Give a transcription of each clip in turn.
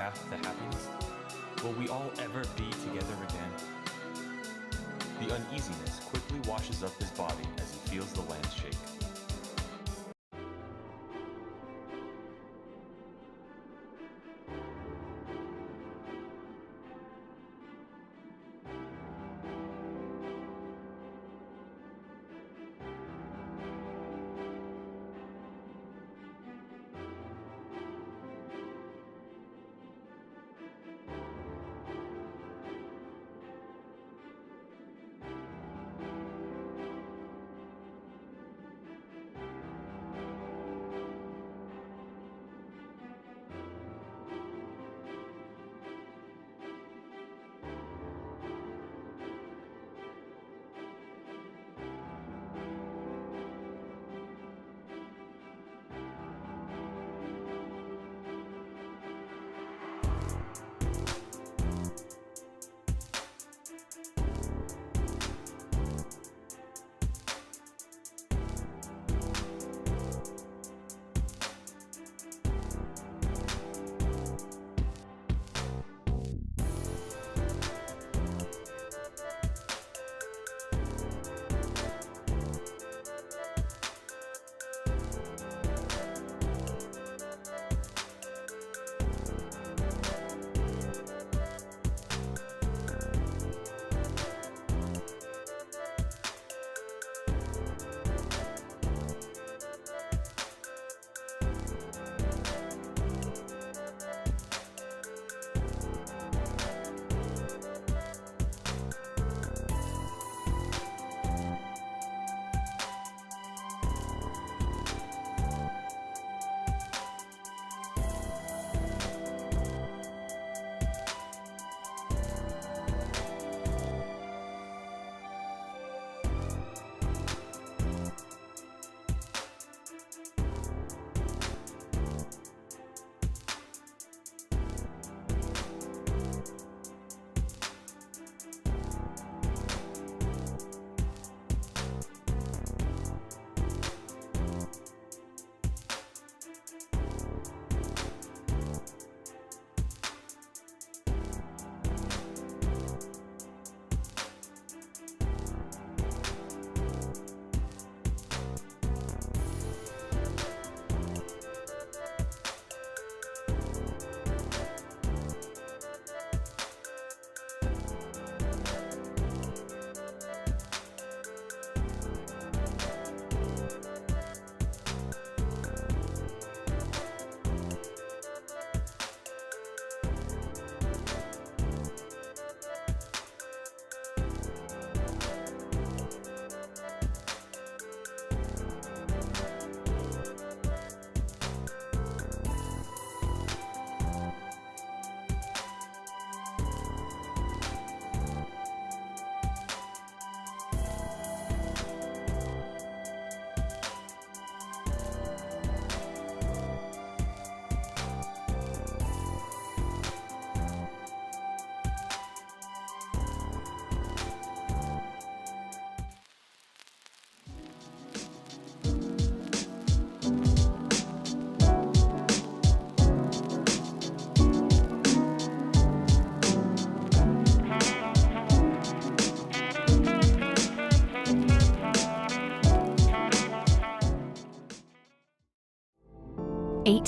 path to happiness? Will we all ever be together again? The uneasiness quickly washes up his body as he feels the land shake.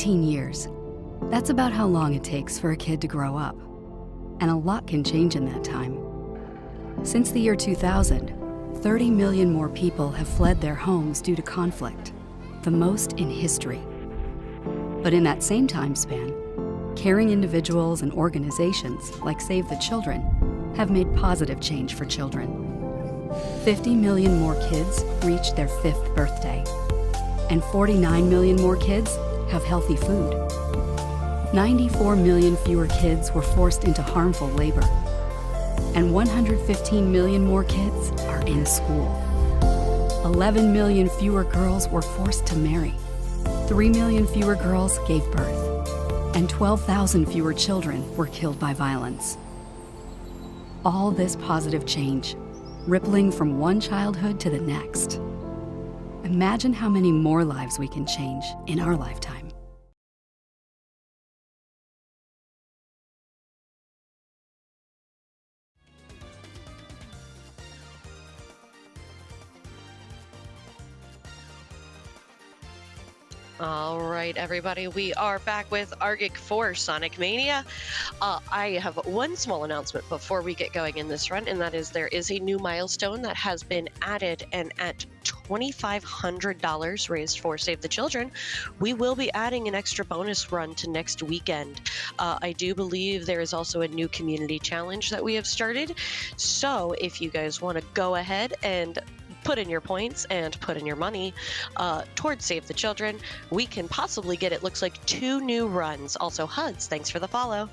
Years. That's about how long it takes for a kid to grow up. And a lot can change in that time. Since the year 2000, 30 million more people have fled their homes due to conflict, the most in history. But in that same time span, caring individuals and organizations like Save the Children have made positive change for children. 50 million more kids reached their 5th birthday, and 49 million more kids have healthy food. 94 million fewer kids were forced into harmful labor, and 115 million more kids are in school. 11 million fewer girls were forced to marry. 3 million fewer girls gave birth, and 12,000 fewer children were killed by violence. All this positive change, rippling from one childhood to the next. Imagine how many more lives we can change in our lifetime. All right, everybody, we are back with Argick for Sonic Mania. I have one small announcement before we get going in this run, and that is there is a new milestone that has been added, and at $2,500 raised for Save the Children, we will be adding an extra bonus run to next weekend. I do believe there is also a new community challenge that we have started, so if you guys want to go ahead and put in your points and put in your money towards Save the Children, we can possibly get, it looks like, 2 new runs. Also, HUDs, thanks for the follow.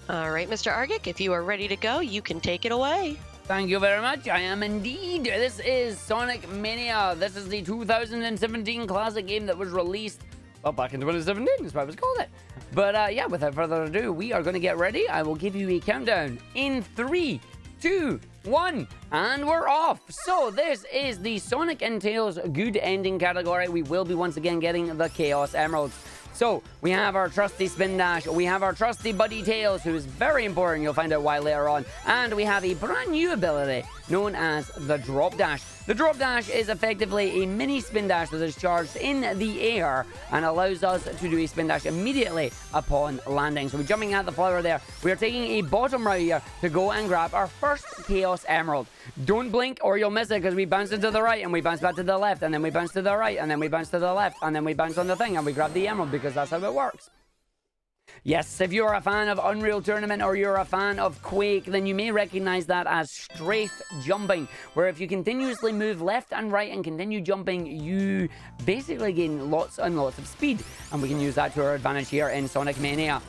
All right, Mr. Argick, if you are ready to go, you can take it away. Thank you very much. I am indeed. This is Sonic Mania. This is the 2017 classic game that was released, well, back in 2017 is what I was called it. But yeah, without further ado, we are going to get ready. I will give you a countdown in 3, 2, 1, and we're off. So this is the Sonic and Tails good ending category. We will be once again getting the Chaos Emeralds. So we have our trusty Spin Dash, we have our trusty buddy Tails, who is very important, you'll find out why later on, and we have a brand new ability known as the Drop Dash. The Drop Dash is effectively a mini Spin Dash that is charged in the air and allows us to do a Spin Dash immediately upon landing. So we're jumping at the flower there. We are taking a bottom route here to go and grab our first Chaos Emerald. Don't blink or you'll miss it, because we bounce into the right and we bounce back to the left, and then we bounce to the right, and then we bounce to the left, and then we bounce on the thing and we grab the emerald, because that's how it works. Yes, if you're a fan of Unreal Tournament or you're a fan of Quake, then you may recognize that as strafe jumping, where if you continuously move left and right and continue jumping, you basically gain lots and lots of speed, and we can use that to our advantage here in Sonic Mania.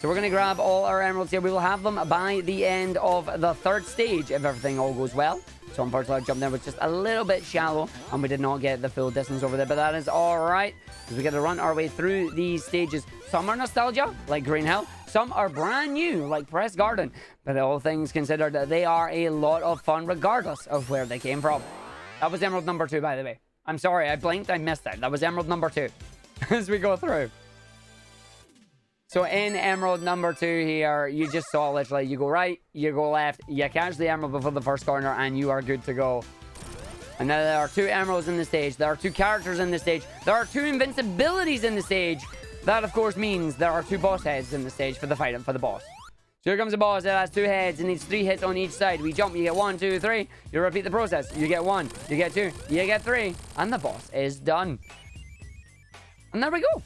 So we're going to grab all our emeralds here. We will have them by the end of the 3rd stage if everything all goes well. So unfortunately, our jump there was just a little bit shallow, and we did not get the full distance over there, but that is all right, because we get to run our way through these stages. Some are nostalgia, like Green Hill. Some are brand new, like Press Garden. But all things considered, they are a lot of fun, regardless of where they came from. That was emerald number 2, by the way. I'm sorry, I blinked, I missed that. That was emerald number 2 as we go through. So in emerald number 2 here, you just saw literally, you go right, you go left, you catch the emerald before the first corner, and you are good to go. And now there are 2 emeralds in the stage. There are 2 characters in the stage. There are 2 invincibilities in the stage. That, of course, means there are 2 boss heads in the stage for the fight for the boss. So here comes the boss. It has 2 heads. It needs 3 hits on each side. We jump. You get 1, 2, 3. You repeat the process. You get 1. You get 2. You get 3. And the boss is done. And there we go.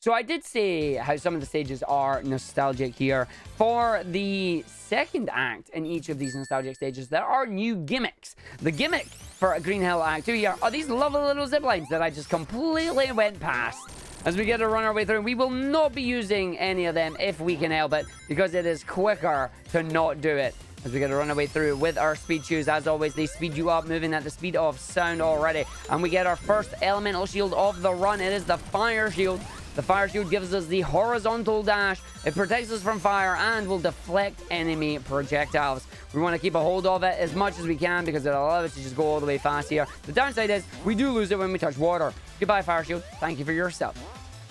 So I did say how some of the stages are nostalgic here. For the 2nd act in each of these nostalgic stages, there are new gimmicks. The gimmick for Green Hill Act 2 here are these lovely little zip lines that I just completely went past. As we get to run our way through, we will not be using any of them if we can help it, because it is quicker to not do it. As we get to run our way through with our speed shoes, as always, they speed you up, moving at the speed of sound already. And we get our first elemental shield of the run. It is the Fire Shield. The Fire Shield gives us the horizontal dash. It protects us from fire and will deflect enemy projectiles. We want to keep a hold of it as much as we can, because it'll allow us to just go all the way fast here. The downside is we do lose it when we touch water. Goodbye, Fire Shield. Thank you for your stuff.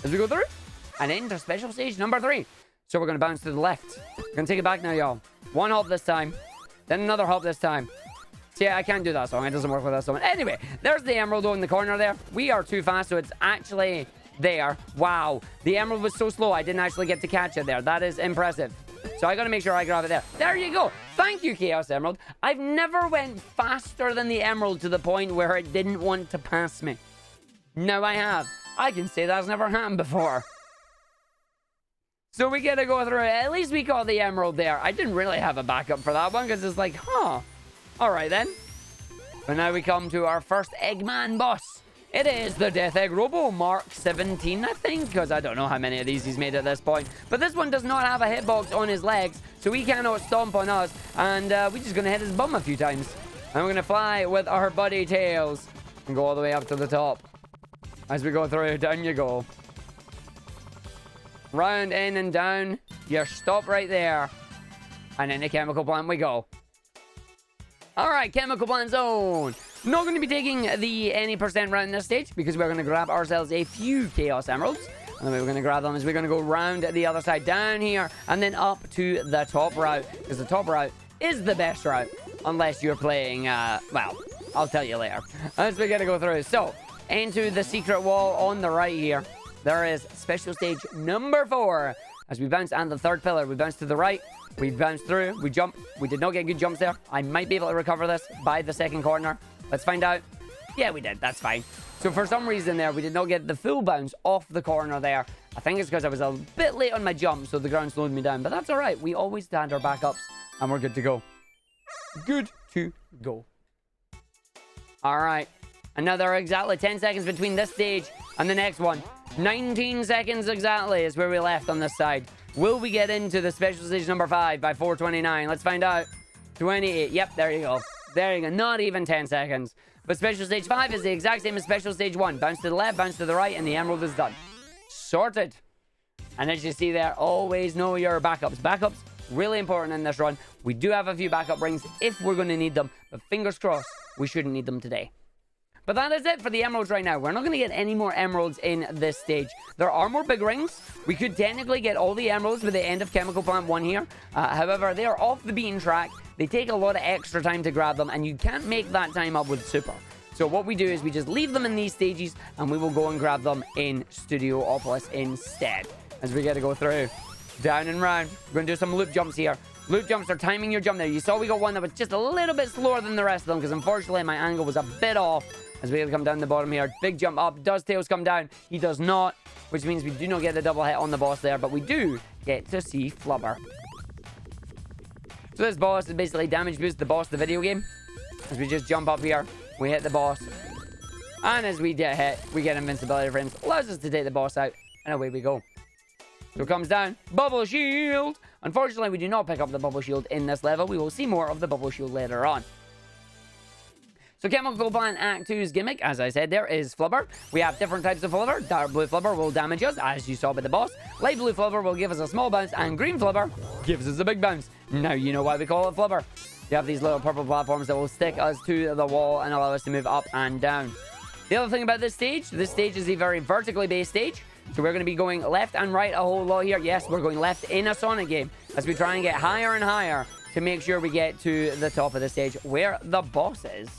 As we go through and enter special stage number 3. So we're going to bounce to the left. We're going to take it back now, y'all. 1 hop this time. Then another hop this time. See, I can't do that song. It doesn't work with that song. Anyway, there's the emerald in the corner there. We are too fast, so it's actually there. Wow. The emerald was so slow, I didn't actually get to catch it there. That is impressive. So I got to make sure I grab it there. There you go. Thank you, Chaos Emerald. I've never went faster than the emerald to the point where it didn't want to pass me. Now I have. I can say that's never happened before. So we get to go through it. At least we got the emerald there. I didn't really have a backup for that one, because it's like, huh. All right, then. But now we come to our first Eggman boss. It is the Death Egg Robo Mark 17, I think, because I don't know how many of these he's made at this point. But this one does not have a hitbox on his legs, so he cannot stomp on us. And we're just going to hit his bum a few times. And we're going to fly with our buddy Tails and go all the way up to the top. As we go through, down you go. Round, in, and down. You stop right there. And in the chemical plant we go. Alright, chemical plant zone. Not going to be taking the any percent round in this stage, because we're going to grab ourselves a few Chaos Emeralds. And the way we're going to grab them is we're going to go round the other side, down here, and then up to the top route. Because the top route is the best route. Unless you're playing, well, I'll tell you later. As we gotta go through. So, into the secret wall on the right here, there is special stage number 4. As we bounce on the 3rd pillar, we bounce to the right. We bounce through. We jump. We did not get good jumps there. I might be able to recover this by the 2nd corner. Let's find out. Yeah, we did. That's fine. So for some reason there, we did not get the full bounce off the corner there. I think it's because I was a bit late on my jump, so the ground slowed me down. But that's all right. We always stand our backups, and we're good to go. Good to go. All right. Another exactly 10 seconds between this stage and the next one. 19 seconds exactly is where we left on this side. Will we get into the special stage number 5 by 4:29? Let's find out. 28. Yep, there you go. There you go. Not even 10 seconds. But special stage 5 is the exact same as special stage 1. Bounce to the left, bounce to the right, and the emerald is done. Sorted. And as you see there, always know your backups. Backups, really important in this run. We do have a few backup rings if we're going to need them. But fingers crossed, we shouldn't need them today. But that is it for the emeralds right now. We're not going to get any more emeralds in this stage. There are more big rings. We could technically get all the emeralds by the end of Chemical Plant 1 here. However, they are off the beaten track. They take a lot of extra time to grab them, and you can't make that time up with Super. So what we do is we just leave them in these stages, and we will go and grab them in Studiopolis instead. As we get to go through. Down and round. We're going to do some loop jumps here. Loop jumps are timing your jump there. You saw we got one that was just a little bit slower than the rest of them, because unfortunately my angle was a bit off. As we come down the bottom here. Big jump up. Does Tails come down? He does not. Which means we do not get the double hit on the boss there. But we do get to see Flubber. So this boss is basically damage boost the boss of the video game. As we just jump up here. We hit the boss. And as we get hit, we get invincibility frames. Allows us to take the boss out. And away we go. So it comes down. Bubble shield. Unfortunately, we do not pick up the bubble shield in this level. We will see more of the bubble shield later on. So Chemical Plant Act 2's gimmick, as I said, there is Flubber. We have different types of Flubber. Dark blue Flubber will damage us, as you saw by the boss. Light blue Flubber will give us a small bounce, and green Flubber gives us a big bounce. Now you know why we call it Flubber. You have these little purple platforms that will stick us to the wall and allow us to move up and down. The other thing about this stage is a very vertically based stage. So we're going to be going left and right a whole lot here. Yes, we're going left in a Sonic game as we try and get higher and higher to make sure we get to the top of the stage where the boss is.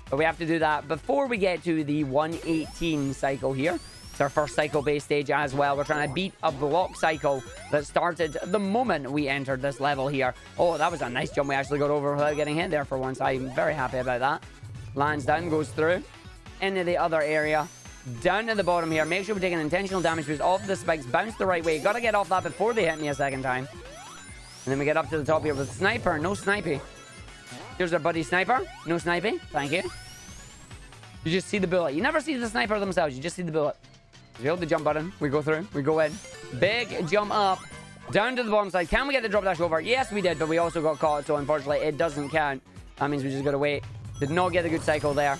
But we have to do that before we get to the 118 cycle here. It's our first cycle-based stage as well. We're trying to beat a block cycle that started the moment we entered this level here. Oh, that was a nice jump we actually got over without getting hit there for once. I'm very happy about that. Lands down, goes through. Into the other area. Down to the bottom here. Make sure we take an intentional damage boost off the spikes. Bounce the right way. Gotta get off that before they hit me a second time. And then we get up to the top here with Sniper. No Snipey. Here's our buddy Sniper. No Snipey. Thank you. You just see the bullet. You never see the Sniper themselves. You just see the bullet. We hold the jump button. We go through. We go in. Big jump up. Down to the bottom side. Can we get the drop dash over? Yes, we did. But we also got caught. So unfortunately, it doesn't count. That means we just got to wait. Did not get a good cycle there.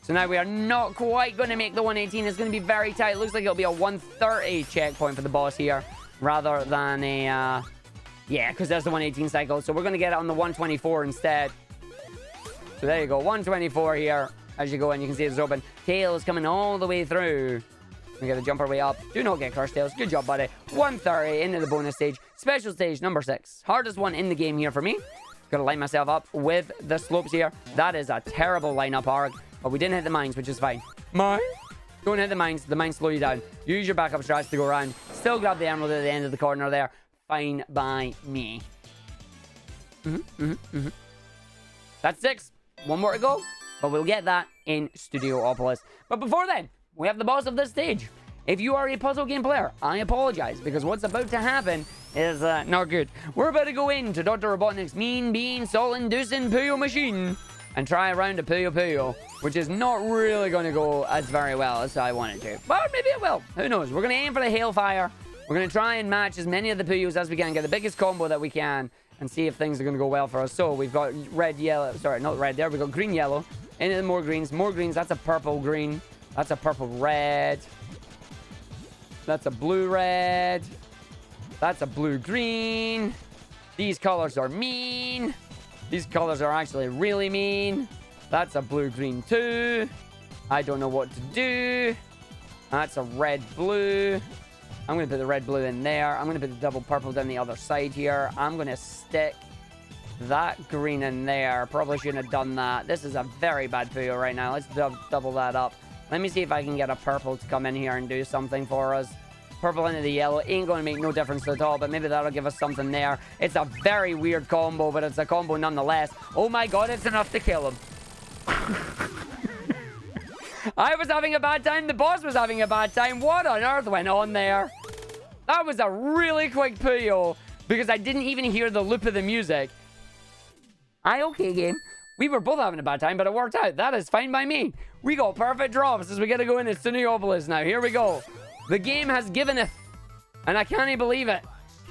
So now we are not quite going to make the 118. It's going to be very tight. It looks like it'll be a 130 checkpoint for the boss here. Rather than a... yeah, because there's the 118 cycle. So we're going to get it on the 124 instead. So there you go. 124 here. As you go in, you can see it's open. Tails coming all the way through. We got to jump our way up. Do not get crushed, Tails. Good job, buddy. 130 into the bonus stage. Special stage number 6. Hardest one in the game here for me. Got to line myself up with the slopes here. That is a terrible lineup, Arg. But we didn't hit the mines, which is fine. Mine? Don't hit the mines. The mines slow you down. Use your backup strats to go around. Still grab the emerald at the end of the corner there. Fine by me. That's 6. One more to go. But we'll get that in Studiopolis. But before then, we have the boss of this stage. If you are a puzzle game player, I apologize. Because what's about to happen is not good. We're about to go into Dr. Robotnik's Mean Bean Salt-Inducing Puyo Machine. And try around a Puyo Puyo, which is not really going to go as very well as I want it to. But maybe it will. Who knows? We're going to aim for the Hailfire. We're going to try and match as many of the Puyos as we can. Get the biggest combo that we can. And see if things are going to go well for us. So we've got red, yellow. Sorry, not red there. We've got green, yellow. Into the more greens. More greens. That's a purple green. That's a purple red. That's a blue red. That's a blue green. These colors are mean. These colors are actually really mean. That's a blue-green too. I don't know what to do. That's a red-blue. I'm going to put the red-blue in there. I'm going to put the double purple down the other side here. I'm going to stick that green in there. Probably shouldn't have done that. This is a very bad Puyo right now. Let's double that up. Let me see if I can get a purple to come in here and do something for us. Purple into the yellow ain't going to make no difference at all, but maybe that'll give us something there. It's a very weird combo, but it's a combo nonetheless. Oh my god, it's enough to kill him. I was having a bad time. The boss was having a bad time. What on earth went on there? That was a really quick Puyo because I didn't even hear the loop of the music. Okay, game. We were both having a bad time, but it worked out. That is fine by me. We got perfect drops as we get to go into STUDIOPOLIS now. Here we go. The game has given it, and I can't even believe it.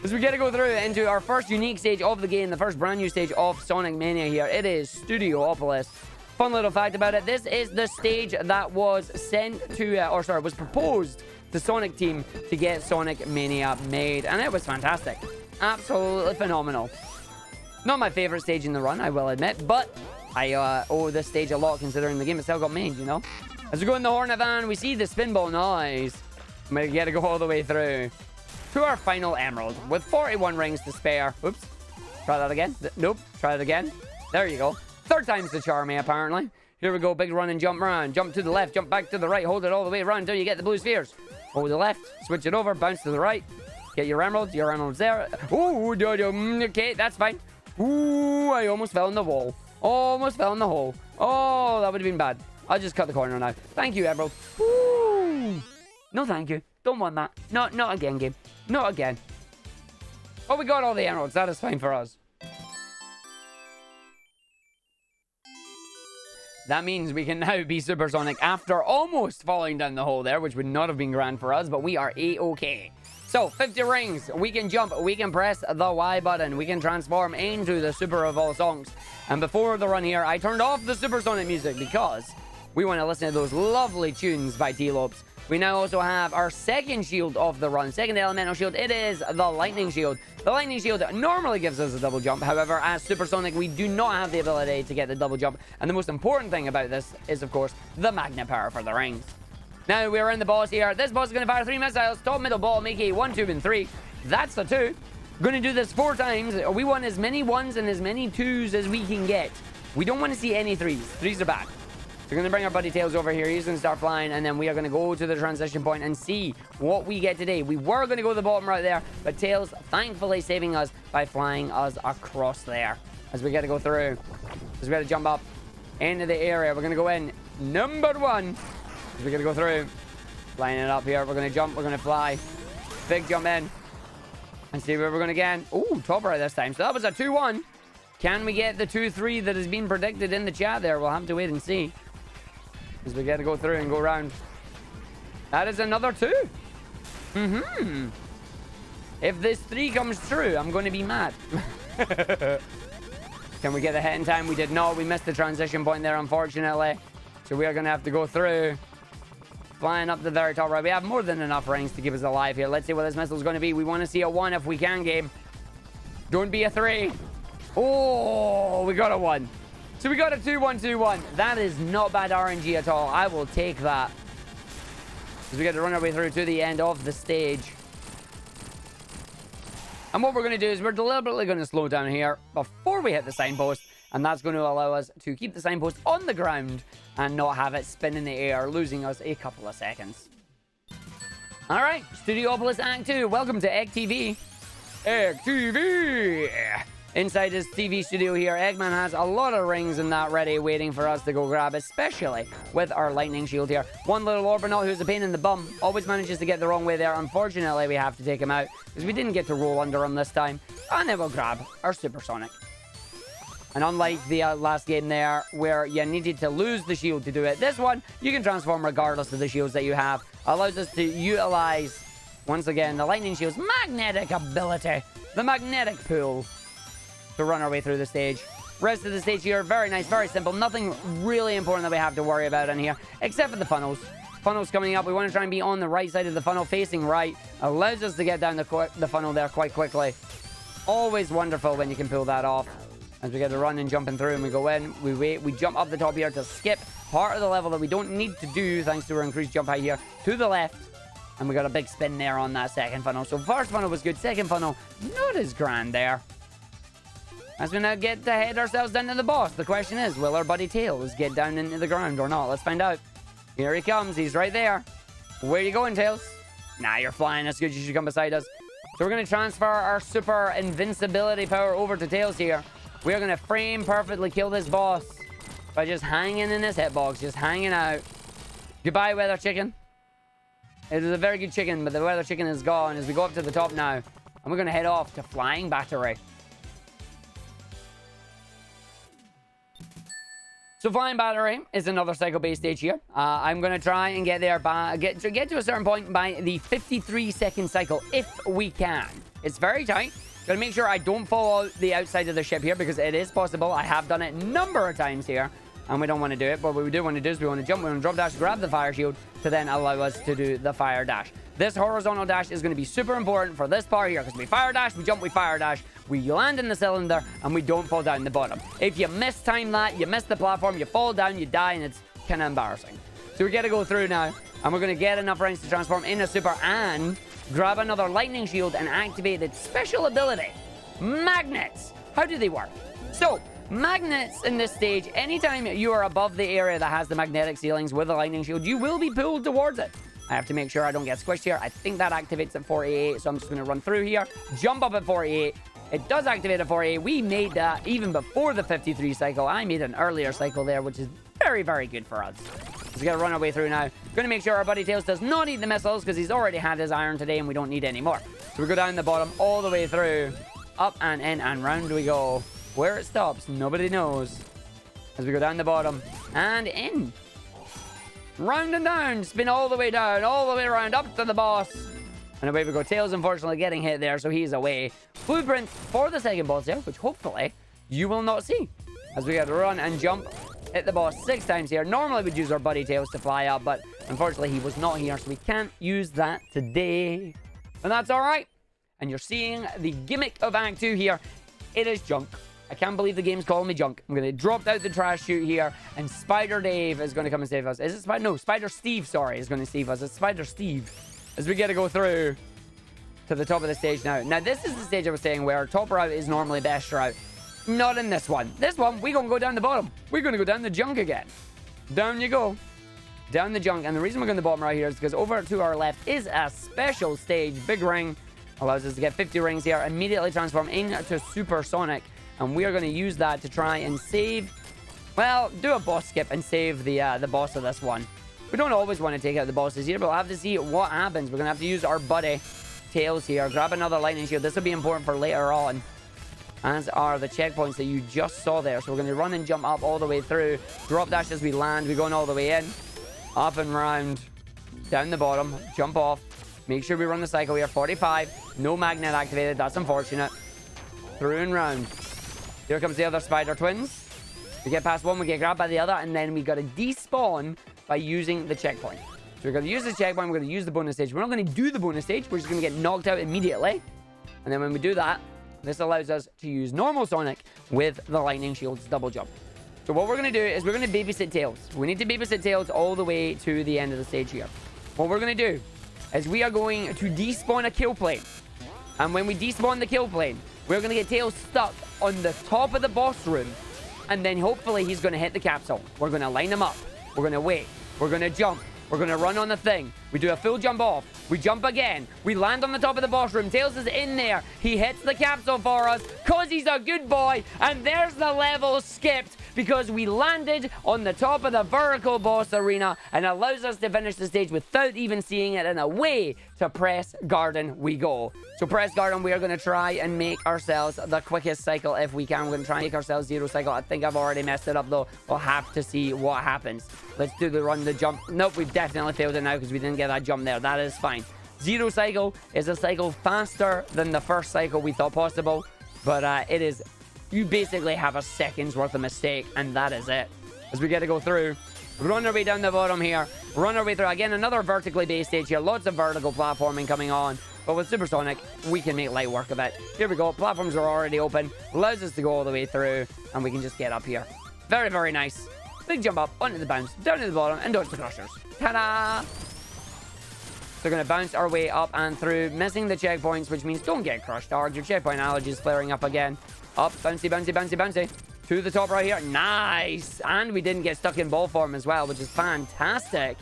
As we get to go through into our first unique stage of the game, the first brand new stage of Sonic Mania here. It is STUDIOPOLIS. Fun little fact about it. This is the stage that was sent to, was proposed to Sonic Team to get Sonic Mania made. And it was fantastic. Absolutely phenomenal. Not my favorite stage in the run, I will admit, but I owe this stage a lot considering the game itself got made, you know? As we go in the Hornet Van, we see the spinball noise. I'm going to get to go all the way through to our final emerald with 41 rings to spare. Oops. Try that again. Nope. Try it again. There you go. Third time's the charm, apparently. Here we go. Big run and jump around. Jump to the left. Jump back to the right. Hold it all the way around until you get the blue spheres. Hold the left. Switch it over. Bounce to the right. Get your emeralds. Your emeralds there. Ooh, okay, that's fine. Ooh, I almost fell in the wall. Almost fell in the hole. Oh, that would have been bad. I'll just cut the corner now. Thank you, emerald. Ooh. No, thank you. Don't want that. No, not again, game. Not again. Oh, we got all the emeralds. That is fine for us. That means we can now be supersonic after almost falling down the hole there, which would not have been grand for us, but we are A-okay. So, 50 rings. We can jump. We can press the Y button. We can transform into the super of all songs. And before the run here, I turned off the supersonic music because we want to listen to those lovely tunes by T-Lopes. We now also have our second shield of the run, second elemental shield. It is the lightning shield. The lightning shield normally gives us a double jump. However, as supersonic, we do not have the ability to get the double jump. And the most important thing about this is, of course, the magnet power for the rings. Now we're in the boss here. This boss is going to fire 3 missiles. Top, middle, ball, make a 1, 2, and 3. That's the 2. Going to do this 4 times. We want as many 1s and as many 2s as we can get. We don't want to see any 3s. 3s are bad. We're going to bring our buddy Tails over here. He's going to start flying, and then we are going to go to the transition point and see what we get today. We were going to go to the bottom right there, but Tails thankfully saving us by flying us across there as we get to go through. As we got to jump up into the area. We're going to go in number 1 as we got to go through. Flying it up here. We're going to jump. We're going to fly. Big jump in and see where we're going to get. Ooh, top right this time. So that was a 2-1. Can we get the 2-3 that has been predicted in the chat there? We'll have to wait and see. As we get to go through and go around. That is another 2. If this 3 comes through, I'm going to be mad. Can we get a hit in time? We did not. We missed the transition point there, unfortunately. So we are going to have to go through. Flying up the very top right. We have more than enough rings to keep us alive here. Let's see what this missile is going to be. We want to see a 1 if we can, game. Don't be a 3. Oh, we got a 1. So we got a 2-1-2-1. That is not bad RNG at all. I will take that. As we get to run our way through to the end of the stage. And what we're going to do is we're deliberately going to slow down here before we hit the signpost. And that's going to allow us to keep the signpost on the ground and not have it spin in the air, losing us a couple of seconds. All right, STUDIOPOLIS Act 2. Welcome to Egg TV. Egg TV! Inside his TV studio here, Eggman has a lot of rings and that ready, waiting for us to go grab, especially with our lightning shield here. One little Orbinaut who's a pain in the bum, always manages to get the wrong way there. Unfortunately, we have to take him out, because we didn't get to roll under him this time. And then we'll grab our supersonic. And unlike the last game there, where you needed to lose the shield to do it, this one, you can transform regardless of the shields that you have. Allows us to utilize, once again, the lightning shield's magnetic ability, the magnetic pool, to run our way through the stage. Rest of the stage here, very nice, very simple. Nothing really important that we have to worry about in here, except for the funnels. Funnels coming up. We want to try and be on the right side of the funnel, facing right. Allows us to get down the funnel there quite quickly. Always wonderful when you can pull that off. As we get to run and jumping through, and we go in, we wait, we jump up the top here to skip part of the level that we don't need to do, thanks to our increased jump height here, to the left. And we got a big spin there on that second funnel. So first funnel was good, second funnel, not as grand there. as we now get to head ourselves down to the boss. The question is, will our buddy Tails get down into the ground or not? Let's find out. Here he comes. He's right there. Where are you going, Tails? Nah, you're flying. That's good. You should come beside us. So we're going to transfer our super invincibility power over to Tails here. We are going to frame perfectly kill this boss by just hanging in this hitbox, just hanging out. Goodbye, weather chicken. It is a very good chicken, but the weather chicken is gone as we go up to the top now. And we're going to head off to Flying Battery. So Flying Battery is another cycle-based stage here. I'm going to try and get there by get to a certain point by the 53-second cycle, if we can. It's very tight. Got to make sure I don't fall out the outside of the ship here, because it is possible. I have done it a number of times here, and we don't want to do it. But what we do want to do is we want to jump, we want to drop dash, grab the fire shield to then allow us to do the fire dash. This horizontal dash is going to be super important for this part here, because we fire dash, we jump, we fire dash, we land in the cylinder, and we don't fall down the bottom. If you mistime that, you miss the platform, you fall down, you die, and it's kind of embarrassing. So we got to go through now, and we're going to get enough rounds to transform in a super and grab another lightning shield and activate its special ability, Magnets. How do they work? So, magnets in this stage, anytime you are above the area that has the magnetic ceilings with a lightning shield, you will be pulled towards it. I have to make sure I don't get squished here. I think that activates at 48, so I'm just going to run through here. Jump up at 48. It does activate at 48. We made that even before the 53 cycle. I made an earlier cycle there, which is very, very good for us. So we got to run our way through now. Going to make sure our buddy Tails does not eat the missiles, because he's already had his iron today and we don't need any more. So we go down the bottom all the way through. Up and in and round we go. Where it stops, nobody knows. As we go down the bottom and in. Round and down, spin all the way down, all the way around, up to the boss. And away we go. Tails, unfortunately, getting hit there, so he's away. Blueprint for the second boss there, which hopefully you will not see. As we got to run and jump, hit the boss 6 times here. Normally we'd use our buddy Tails to fly up, but unfortunately he was not here, so we can't use that today. And that's all right. And you're seeing the gimmick of Act 2 here. It is junk. I can't believe the game's calling me junk. I'm going to drop out the trash chute here, and Spider Dave is going to come and save us. Is it Spider? No, Spider Steve, sorry, is going to save us. It's Spider Steve. As we get to go through to the top of the stage now. Now, this is the stage I was saying where top route is normally best route. Not in this one. This one, we're going to go down the bottom. We're going to go down the junk again. Down you go. Down the junk. And the reason we're going to the bottom right here is because over to our left is a special stage. Big ring. Allows us to get 50 rings here. Immediately transform into Supersonic. And we are going to use that to try and save... Well, do a boss skip and save the boss of this one. We don't always want to take out the bosses here, but we'll have to see what happens. We're going to have to use our buddy Tails here. Grab another lightning shield. This will be important for later on. As are the checkpoints that you just saw there. So we're going to run and jump up all the way through. Drop dash as we land. We're going all the way in. Up and round. Down the bottom. Jump off. Make sure we run the cycle here. 45. No magnet activated. That's unfortunate. Through and round. Here comes the other spider twins. We get past one, we get grabbed by the other, and then we got to despawn by using the checkpoint. So we're going to use the checkpoint, we're going to use the bonus stage. We're not going to do the bonus stage, we're just going to get knocked out immediately. And then when we do that, this allows us to use normal Sonic with the lightning shield's double jump. So what we're going to do is we're going to babysit Tails. We need to babysit Tails all the way to the end of the stage here. What we're going to do is we are going to despawn a kill plane. And when we despawn the kill plane, we're going to get Tails stuck on the top of the boss room. And then hopefully he's going to hit the capsule. We're going to line him up. We're going to wait. We're going to jump. We're going to run on the thing. We do a full jump off. We jump again. We land on the top of the boss room. Tails is in there. He hits the capsule for us because he's a good boy. And there's the level skipped because we landed on the top of the vertical boss arena and allows us to finish the stage without even seeing it. And away to Press Garden we go. So Press Garden, we are going to try and make ourselves the quickest cycle if we can. We're going to try and make ourselves 0 cycle. I think I've already messed it up though. We'll have to see what happens. Let's do the run, the jump. Nope, we've definitely failed it now because we didn't get that jump there. That is fine. 0 cycle is a cycle faster than the first cycle we thought possible. But it is... You basically have a second's worth of mistake, and that is it. As we get to go through, run our way down the bottom here, run our way through. Again, another vertically based stage here. Lots of vertical platforming coming on. But with Supersonic, we can make light work of it. Here we go. Platforms are already open. Allows us to go all the way through, and we can just get up here. Very, very nice. Big jump up, onto the bounce, down to the bottom, and dodge the crushers. Ta-da! So we're going to bounce our way up and through, missing the checkpoints, which means don't get crushed, Arg. Your checkpoint allergy is flaring up again. Up, bouncy, bouncy, bouncy, bouncy. To the top right here. Nice. And we didn't get stuck in ball form as well, which is fantastic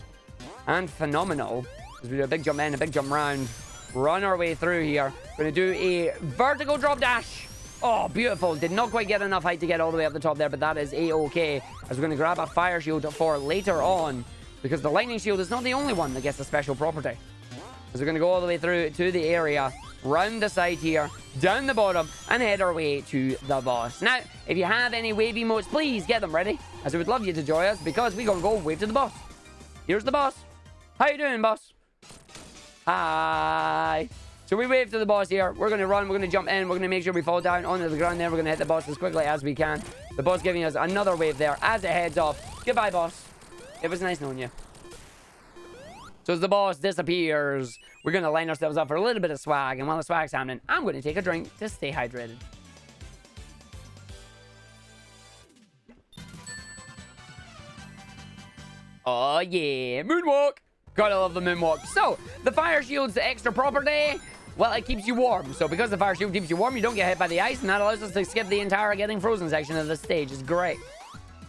and phenomenal. Because we do a big jump in, a big jump round. Run our way through here. We're going to do a vertical drop dash. Oh, beautiful. Did not quite get enough height to get all the way up the top there, but that is A-okay. As we're going to grab a fire shield for later on, because the lightning shield is not the only one that gets a special property. As we're going to go all the way through to the area, round the side here, down the bottom, and head our way to the boss. Now, if you have any wave emotes, please get them ready, as I would love you to join us, because we're going to go wave to the boss. Here's the boss. How you doing, boss? Hi. So we wave to the boss here. We're going to run. We're going to jump in. We're going to make sure we fall down onto the ground. Then we're going to hit the boss as quickly as we can. The boss giving us another wave there as it heads off. Goodbye, boss. It was nice knowing you. So as the boss disappears, we're going to line ourselves up for a little bit of swag. And while the swag's happening, I'm going to take a drink to stay hydrated. Oh, yeah. Moonwalk. Gotta love the moonwalk. So, the fire shield's the extra property. Well, it keeps you warm. So, because the fire shield keeps you warm, you don't get hit by the ice. And that allows us to skip the entire getting frozen section of the stage. It's great.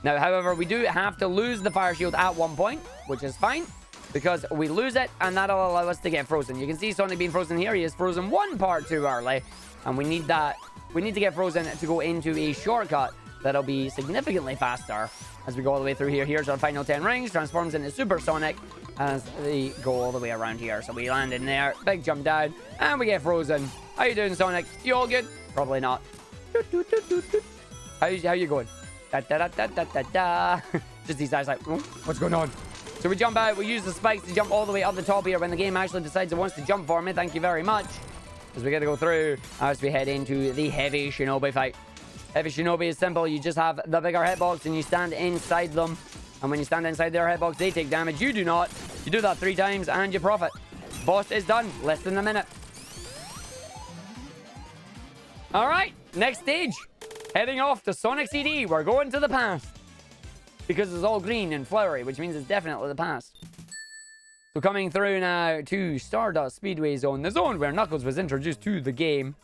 Now, however, we do have to lose the fire shield at one point, which is fine, because we lose it, and that'll allow us to get frozen. You can see Sonic being frozen here. He is frozen one part too early, and we need that. We need to get frozen to go into a shortcut that'll be significantly faster as we go all the way through here. Here's our final 10 rings, transforms into Super Sonic as they go all the way around here. So we land in there, big jump down, and we get frozen. How you doing, Sonic? You all good? Probably not. How you going? Da, da, da, da, da, da. Just these guys like, oh, what's going on? So we jump out, we use the spikes to jump all the way up the top here when the game actually decides it wants to jump for me. Thank you very much. As we get to go through as we head into the heavy shinobi fight. Heavy shinobi is simple. You just have the bigger hitbox and you stand inside them. And when you stand inside their hitbox, they take damage. You do not. You do that 3 times and you profit. Boss is done. Less than a minute. Alright, next stage. Heading off to Sonic CD. We're going to the past. Because it's all green and flowery, which means it's definitely the past. So coming through now to Stardust Speedway Zone, the zone where Knuckles was introduced to the game.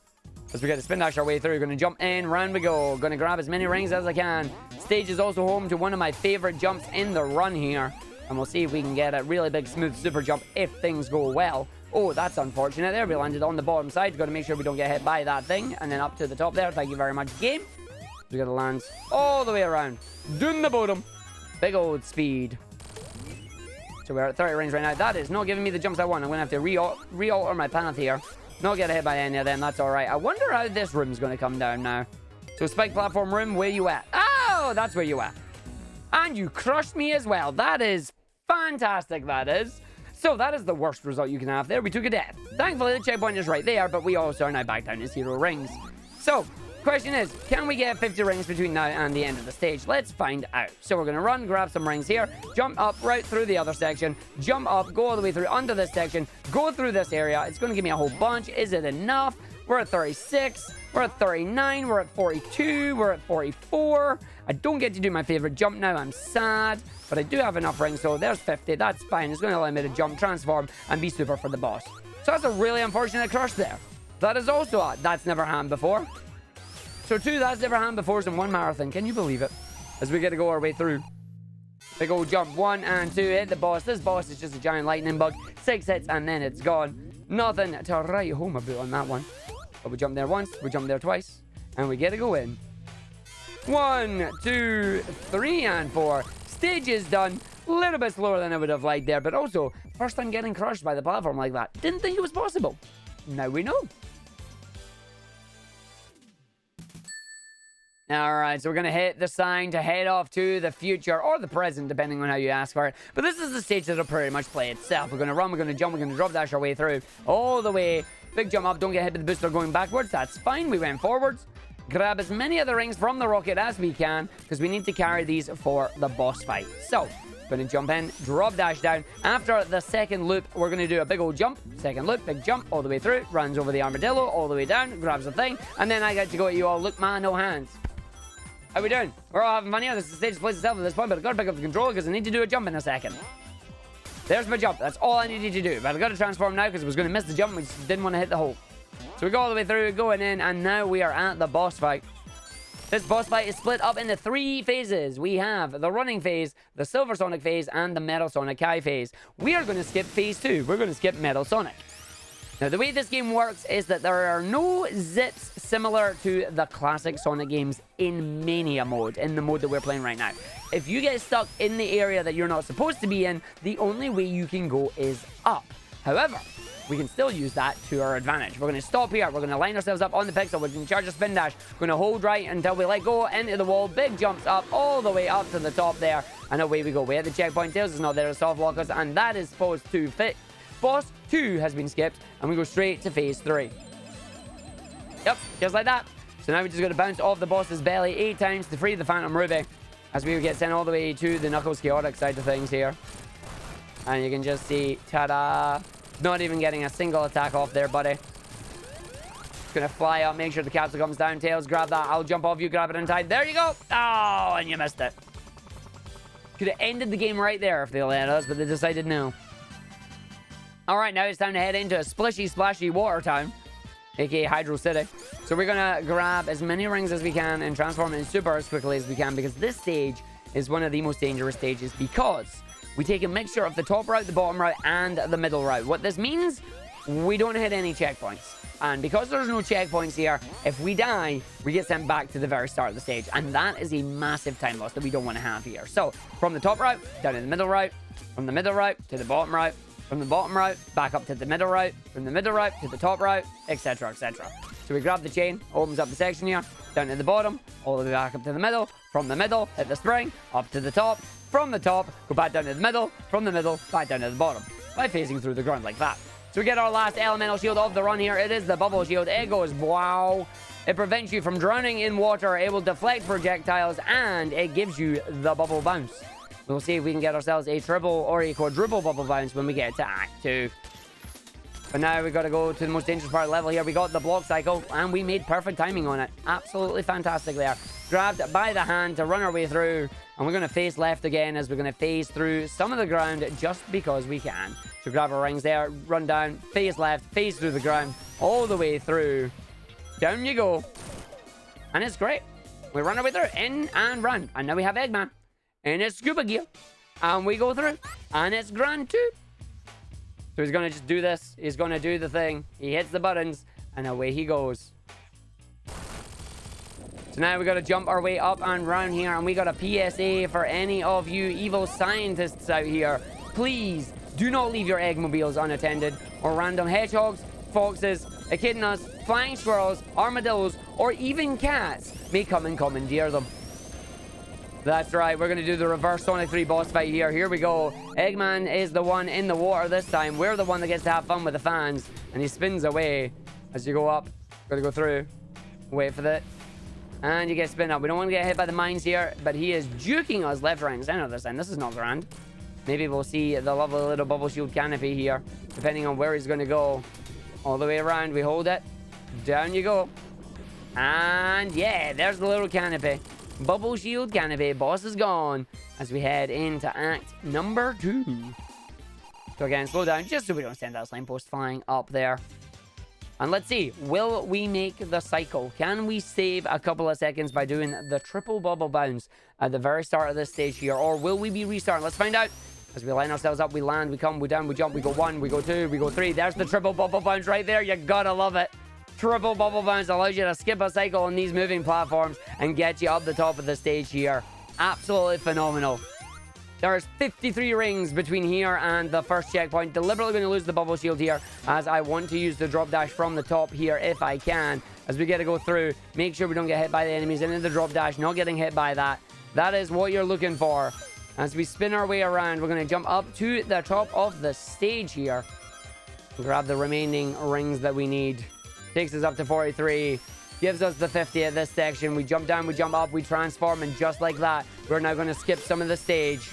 As we get to spin dash our way through, we're going to jump in, round we go. Going to grab as many rings as I can. Stage is also home to one of my favorite jumps in the run here. And we'll see if we can get a really big smooth super jump if things go well. Oh, that's unfortunate there. We landed on the bottom side. Got to make sure we don't get hit by that thing. And then up to the top there. Thank you very much, game. We got to land all the way around. Down the bottom. Big old speed. So we're at 30 rings right now. That is not giving me the jumps I want. I'm going to have to re-alter my path here. Not get hit by any of them. That's all right. I wonder how this room's going to come down now. So spike platform room, where you at? Oh, that's where you at. And you crushed me as well. That is fantastic, that is. So that is the worst result you can have there. We took a death. Thankfully, the checkpoint is right there, but we also are now back down to 0 rings. So, question is, can we get 50 rings between now and the end of the stage? Let's find out. So we're going to run, grab some rings here, jump up right through the other section, jump up, go all the way through under this section, go through this area. It's going to give me a whole bunch. Is it enough? We're at 36. We're at 39. We're at 42. We're at 44. I don't get to do my favorite jump now. I'm sad. But I do have enough rings, so there's 50. That's fine. It's going to allow me to jump, transform, and be super for the boss. So that's a really unfortunate crush there. That is also a that's never happened before. So 2 that's never happened before in 1 marathon. Can you believe it? As we get to go our way through. Big old jump. 1 and 2. Hit the boss. This boss is just a giant lightning bug. 6 hits and then it's gone. Nothing to write home about on that one. But we jump there once. We jump there twice. And we get to go in. 1, 2, 3, and 4. Stage is done. A little bit slower than I would have liked there. But also, first time getting crushed by the platform like that. Didn't think it was possible. Now we know. Alright, so we're going to hit the sign to head off to the future, or the present, depending on how you ask for it. But this is the stage that'll pretty much play itself. We're going to run, we're going to jump, we're going to drop dash our way through. All the way. Big jump up, don't get hit by the booster going backwards. That's fine, we went forwards. Grab as many of the rings from the rocket as we can, because we need to carry these for the boss fight. So, going to jump in, drop dash down. After the second loop, we're going to do a big old jump. Second loop, big jump, all the way through. Runs over the armadillo, all the way down, grabs the thing. And then I get to go at you all. Look, man, no hands. How we doing? We're all having fun here. This is the stage plays itself at this point, but I've got to pick up the controller because I need to do a jump in a second. There's my jump. That's all I needed to do. But I've got to transform now because I was going to miss the jump. We just didn't want to hit the hole. So we go all the way through, going in, and now we are at the boss fight. This boss fight is split up into 3 phases. We have the running phase, the Silver Sonic phase, and the Metal Sonic High phase. We are going to skip phase 2. We're going to skip Metal Sonic. Now, the way this game works is that there are no zips similar to the classic Sonic games in Mania mode, in the mode that we're playing right now. If you get stuck in the area that you're not supposed to be in, the only way you can go is up. However, we can still use that to our advantage. We're going to stop here. We're going to line ourselves up on the pixel. We're going to charge a spin dash. We're going to hold right until we let go into the wall. Big jumps up all the way up to the top there. And away we go. We hit the checkpoint. Tails is not there to soft lock us. And that is supposed to fit. Boss 2 has been skipped. And we go straight to phase 3. Yep, just like that. So now we just got to bounce off the boss's belly 8 times to free the Phantom Ruby. As we get sent all the way to the Knuckles Chaotic side of things here. And you can just see, ta-da. Not even getting a single attack off there, buddy. Just gonna fly up, make sure the capsule comes down. Tails, grab that. I'll jump off you, grab it in time. There you go. Oh, and you missed it. Could have ended the game right there if they let us, but they decided no. All right, now it's time to head into a splishy, splashy water town, aka HYDROCITY. So we're gonna grab as many rings as we can and transform into super as quickly as we can, because this stage is one of the most dangerous stages, because we take a mixture of the top route, the bottom route, and the middle route. What this means, we don't hit any checkpoints. And because there's no checkpoints here, if we die, we get sent back to the very start of the stage. And that is a massive time loss that we don't want to have here. So, from the top route, down to the middle route, from the middle route to the bottom route, from the bottom route, back up to the middle route, from the middle route to the top route, etc., etc. So we grab the chain, opens up the section here, down to the bottom, all the way back up to the middle, from the middle, hit the spring, up to the top, from the top, go back down to the middle, from the middle, back down to the bottom, by phasing through the ground like that. So we get our last elemental shield of the run here. It is the bubble shield. It goes, wow. It prevents you from drowning in water, it will deflect projectiles, and it gives you the bubble bounce. We'll see if we can get ourselves a triple or a quadruple bubble bounce when we get to Act 2. But now we've got to go to the most dangerous part of the level here. We got the block cycle, and we made perfect timing on it. Absolutely fantastic there. Grabbed by the hand to run our way through. And we're going to face left again, as we're going to phase through some of the ground just because we can. So grab our rings there, run down, phase left, phase through the ground, all the way through. Down you go. And it's great. We run our way through, in and round. And now we have Eggman in his scuba gear. And we go through. And it's grand too. So he's going to just do this. He's going to do the thing. He hits the buttons. And away he goes. So now we got to jump our way up and round here. And we got a PSA for any of you evil scientists out here. Please do not leave your eggmobiles unattended. Or random hedgehogs, foxes, echidnas, flying squirrels, armadillos, or even cats may come and commandeer them. That's right, we're going to do the reverse Sonic 3 boss fight here. Here we go. Eggman is the one in the water this time. We're the one that gets to have fun with the fans. And he spins away as you go up. Got to go through. Wait for that. And you get spin up. We don't want to get hit by the mines here, but he is juking us left, right, and center this time. This is not grand. Maybe we'll see the lovely little bubble shield canopy here, depending on where he's going to go. All the way around, we hold it. Down you go. And yeah, there's the little canopy. Bubble shield canopy. Boss is gone as we head into act number 2. So again, slow down just so we don't send that slime post flying up there. And let's see, will we make the cycle? Can we save a couple of seconds by doing the triple bubble bounce at the very start of this stage here? Or will we be restarting? Let's find out. As we line ourselves up, we land, we come, we down, we jump, we go 1, we go 2, we go 3. There's the triple bubble bounce right there. You gotta love it. Triple bubble bounce allows you to skip a cycle on these moving platforms and get you up the top of the stage here. Absolutely phenomenal. There's 53 rings between here and the first checkpoint. Deliberately going to lose the bubble shield here, as I want to use the drop dash from the top here if I can. As we get to go through, make sure we don't get hit by the enemies. And in the drop dash, not getting hit by that. That is what you're looking for. As we spin our way around, we're going to jump up to the top of the stage here. Grab the remaining rings that we need. Takes us up to 43. Gives us the 50 at this section. We jump down, we jump up, we transform, and just like that, we're now going to skip some of the stage.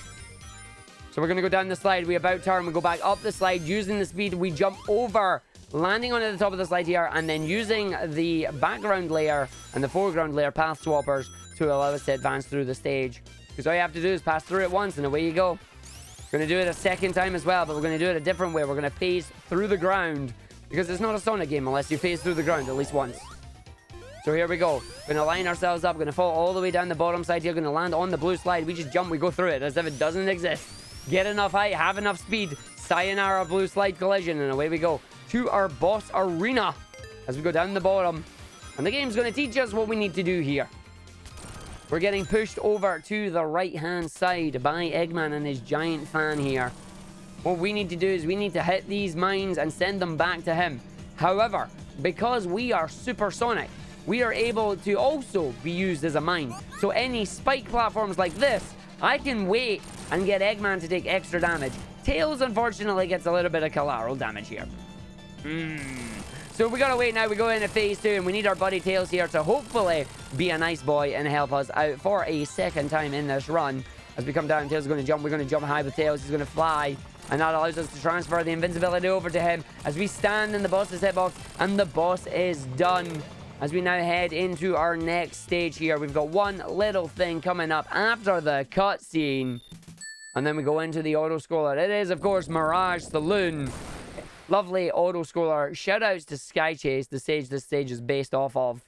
So we're going to go down the slide, we about turn, we go back up the slide, using the speed, we jump over, landing on the top of the slide here, and then using the background layer and the foreground layer path swappers to allow us to advance through the stage. Because all you have to do is pass through it once, and away you go. We're going to do it a second time as well, but we're going to do it a different way. We're going to phase through the ground, because it's not a Sonic game unless you phase through the ground at least once. So here we go. Gonna line ourselves up. Gonna fall all the way down the bottom side here. Gonna land on the blue slide. We just jump. We go through it as if it doesn't exist. Get enough height. Have enough speed. Sayonara blue slide collision. And away we go to our boss arena as we go down the bottom. And the game's gonna teach us what we need to do here. We're getting pushed over to the right-hand side by Eggman and his giant fan here. What we need to do is we need to hit these mines and send them back to him. However, because we are supersonic, we are able to also be used as a mine. So any spike platforms like this, I can wait and get Eggman to take extra damage. Tails, unfortunately, gets a little bit of collateral damage here. So we gotta wait now. We go into phase 2, and we need our buddy Tails here to hopefully be a nice boy and help us out for a second time in this run. As we come down, Tails is going to jump. We're going to jump high with Tails. He's going to fly, and that allows us to transfer the invincibility over to him as we stand in the boss's hitbox, and the boss is done. As we now head into our next stage here, we've got one little thing coming up after the cutscene, and then we go into the auto-scroller. It is, of course, Mirage Saloon. Lovely auto-scroller. Shoutouts to Sky Chase, the stage this stage is based off of.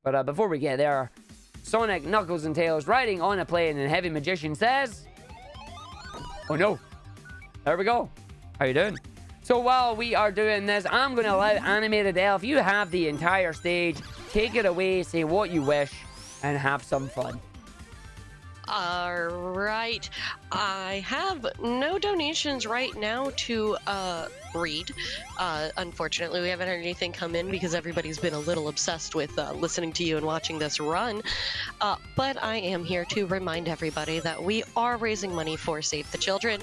But before we get there, Sonic, Knuckles, and Tails riding on a plane, and Heavy Magician says... Oh no. There we go. How you doing? So while we are doing this, I'm going to allow Animated Elf. You have the entire stage. Take it away, say what you wish, and have some fun. All right. I have no donations right now to read. Unfortunately, we haven't had anything come in because everybody's been a little obsessed with listening to you and watching this run. But I am here to remind everybody that we are raising money for Save the Children.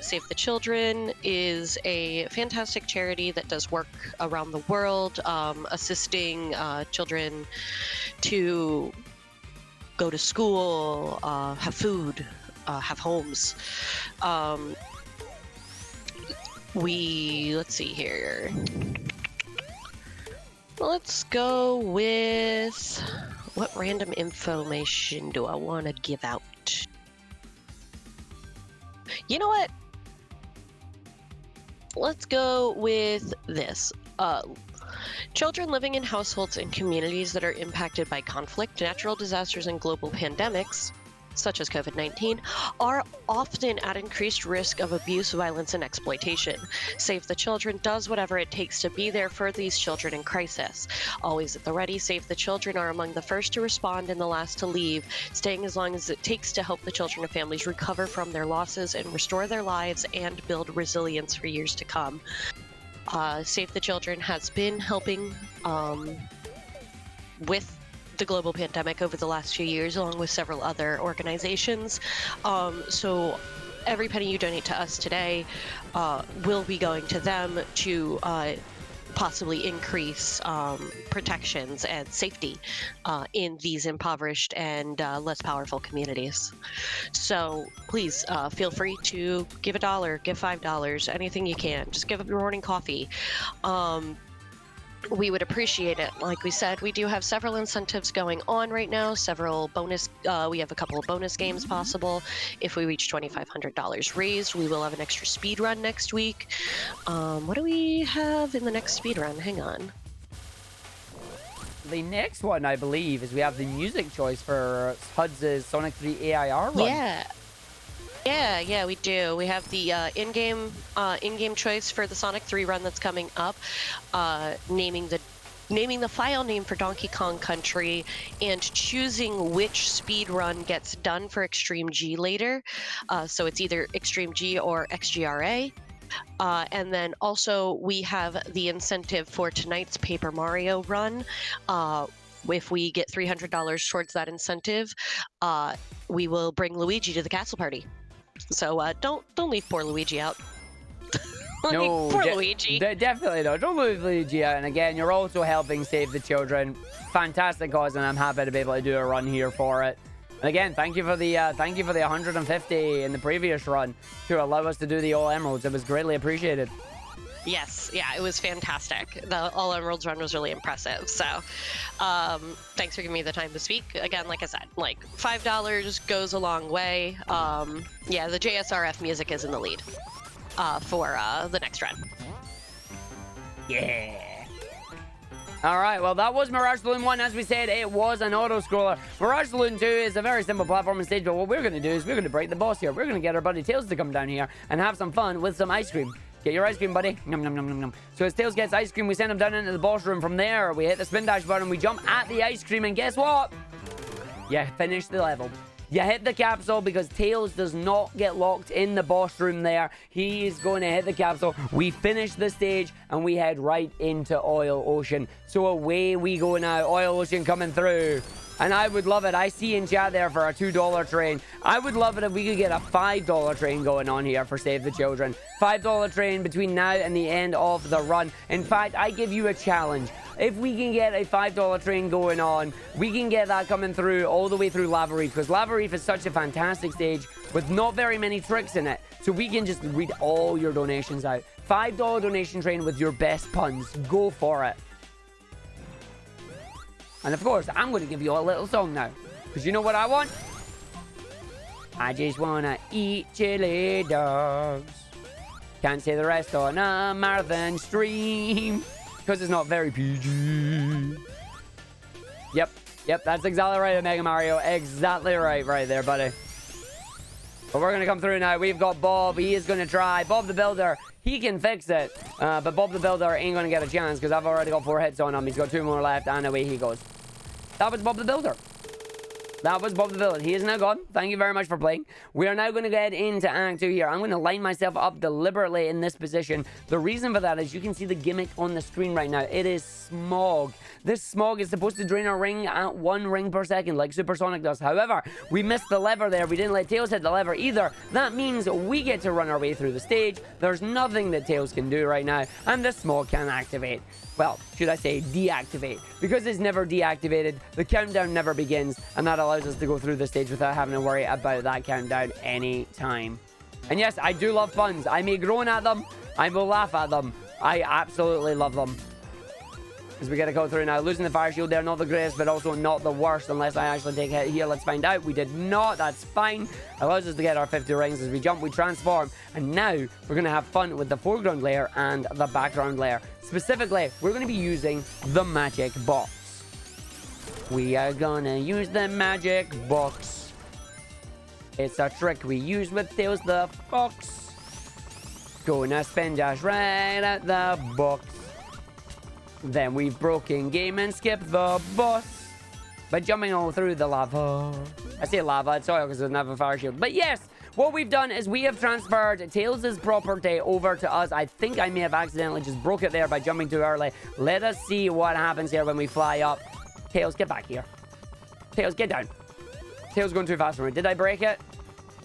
Save the Children is a fantastic charity that does work around the world, assisting children to go to school, have food, have homes. Let's see here. Let's go with, what random information do I want to give out? You know what? Let's go with this. Children living in households and communities that are impacted by conflict, natural disasters, and global pandemics, such as COVID-19, are often at increased risk of abuse, violence, and exploitation. Save the Children does whatever it takes to be there for these children in crisis. Always at the ready, Save the Children are among the first to respond and the last to leave, staying as long as it takes to help the children and families recover from their losses and restore their lives and build resilience for years to come. Save the Children has been helping with the global pandemic over the last few years, along with several other organizations. So every penny you donate to us today will be going to them to possibly increase protections and safety in these impoverished and less powerful communities. So please feel free to give $1, give $5, anything you can. Just give up your morning coffee. We would appreciate it. Like we said, we do have several incentives going on right now, several bonus, we have a couple of bonus games possible. If we reach $2,500 raised, we will have an extra speed run next week. What do we have in the next speed run? Hang on. The next one, I believe, is we have the music choice for HUD's Sonic 3 AIR run. Yeah, we do. We have the in-game choice for the Sonic 3 run that's coming up, naming the file name for Donkey Kong Country, and choosing which speed run gets done for Extreme G later. So it's either Extreme G or XGRA. And then also we have the incentive for tonight's Paper Mario run. If we get $300 towards that incentive, we will bring Luigi to the castle party. So don't leave poor Luigi out. No, poor Luigi. Definitely no. Don't leave Luigi out. And again, you're also helping Save the Children. Fantastic cause, and I'm happy to be able to do a run here for it. And again, thank you for the 150 in the previous run to allow us to do the All Emeralds. It was greatly appreciated. Yes, yeah, it was fantastic. The All Emeralds run was really impressive. So, thanks for giving me the time to speak. Again, like I said, like $5 goes a long way. Yeah, the JSRF music is in the lead for the next run. Yeah. All right, well, that was Mirage Saloon 1. As we said, it was an auto-scroller. Mirage Saloon 2 is a very simple platforming stage, but what we're going to do is we're going to break the boss here. We're going to get our buddy Tails to come down here and have some fun with some ice cream. Get your ice cream, buddy. Nom, nom, nom, nom, nom. So as Tails gets ice cream, we send him down into the boss room. From there, we hit the spin dash button, we jump at the ice cream, and guess what? You finish the level. You hit the capsule because Tails does not get locked in the boss room there. He is going to hit the capsule. We finish the stage and we head right into Oil Ocean. So away we go now. Oil Ocean coming through. And I would love it. I see in chat there for a $2 train. I would love it if we could get a $5 train going on here for Save the Children. $5 train between now and the end of the run. In fact, I give you a challenge. If we can get a $5 train going on, we can get that coming through all the way through Lava Reef, because Lava Reef is such a fantastic stage with not very many tricks in it. So we can just read all your donations out. $5 donation train with your best puns. Go for it. And of course, I'm going to give you a little song now, because you know what I want? I just want to eat chili dogs. Can't say the rest on a marathon stream, because it's not very PG. Yep, that's exactly right, Mega Mario. Exactly right there, buddy. But we're going to come through now. We've got Bob. He is going to try. Bob the Builder, he can fix it. But Bob the Builder ain't going to get a chance, because I've already got 4 hits on him. He's got 2 more left, and away he goes. That was Bob the Builder. That was Bob the Builder. He is now gone. Thank you very much for playing. We are now going to get into Act 2 here. I'm going to line myself up deliberately in this position. The reason for that is you can see the gimmick on the screen right now. It is smog. This smog is supposed to drain our ring at 1 ring per second, like Supersonic does. However, we missed the lever there. We didn't let Tails hit the lever either. That means we get to run our way through the stage. There's nothing that Tails can do right now, and the smog can activate. Well, should I say deactivate? Because it's never deactivated, the countdown never begins, and that allows us to go through the stage without having to worry about that countdown any time. And yes, I do love puns. I may groan at them, I will laugh at them. I absolutely love them. As we get to go through now, losing the fire shield there, not the greatest, but also not the worst, unless I actually take a hit here. Let's find out. We did not. That's fine. Allows us to get our 50 rings. As we jump, we transform, and now we're going to have fun with the foreground layer and the background layer. Specifically, we're going to be using the magic box. We are going to use the magic box. It's a trick we use with Tails the Fox. Gonna spin dash right at the box. Then we've broken game and skipped the boss by jumping all through the lava. I say lava, it's oil because there's never fire shield. But yes, what we've done is we have transferred Tails' property over to us. I think I may have accidentally just broke it there by jumping too early. Let us see what happens here when we fly up. Tails, get back here. Tails, get down. Tails going too fast for me. Did I break it?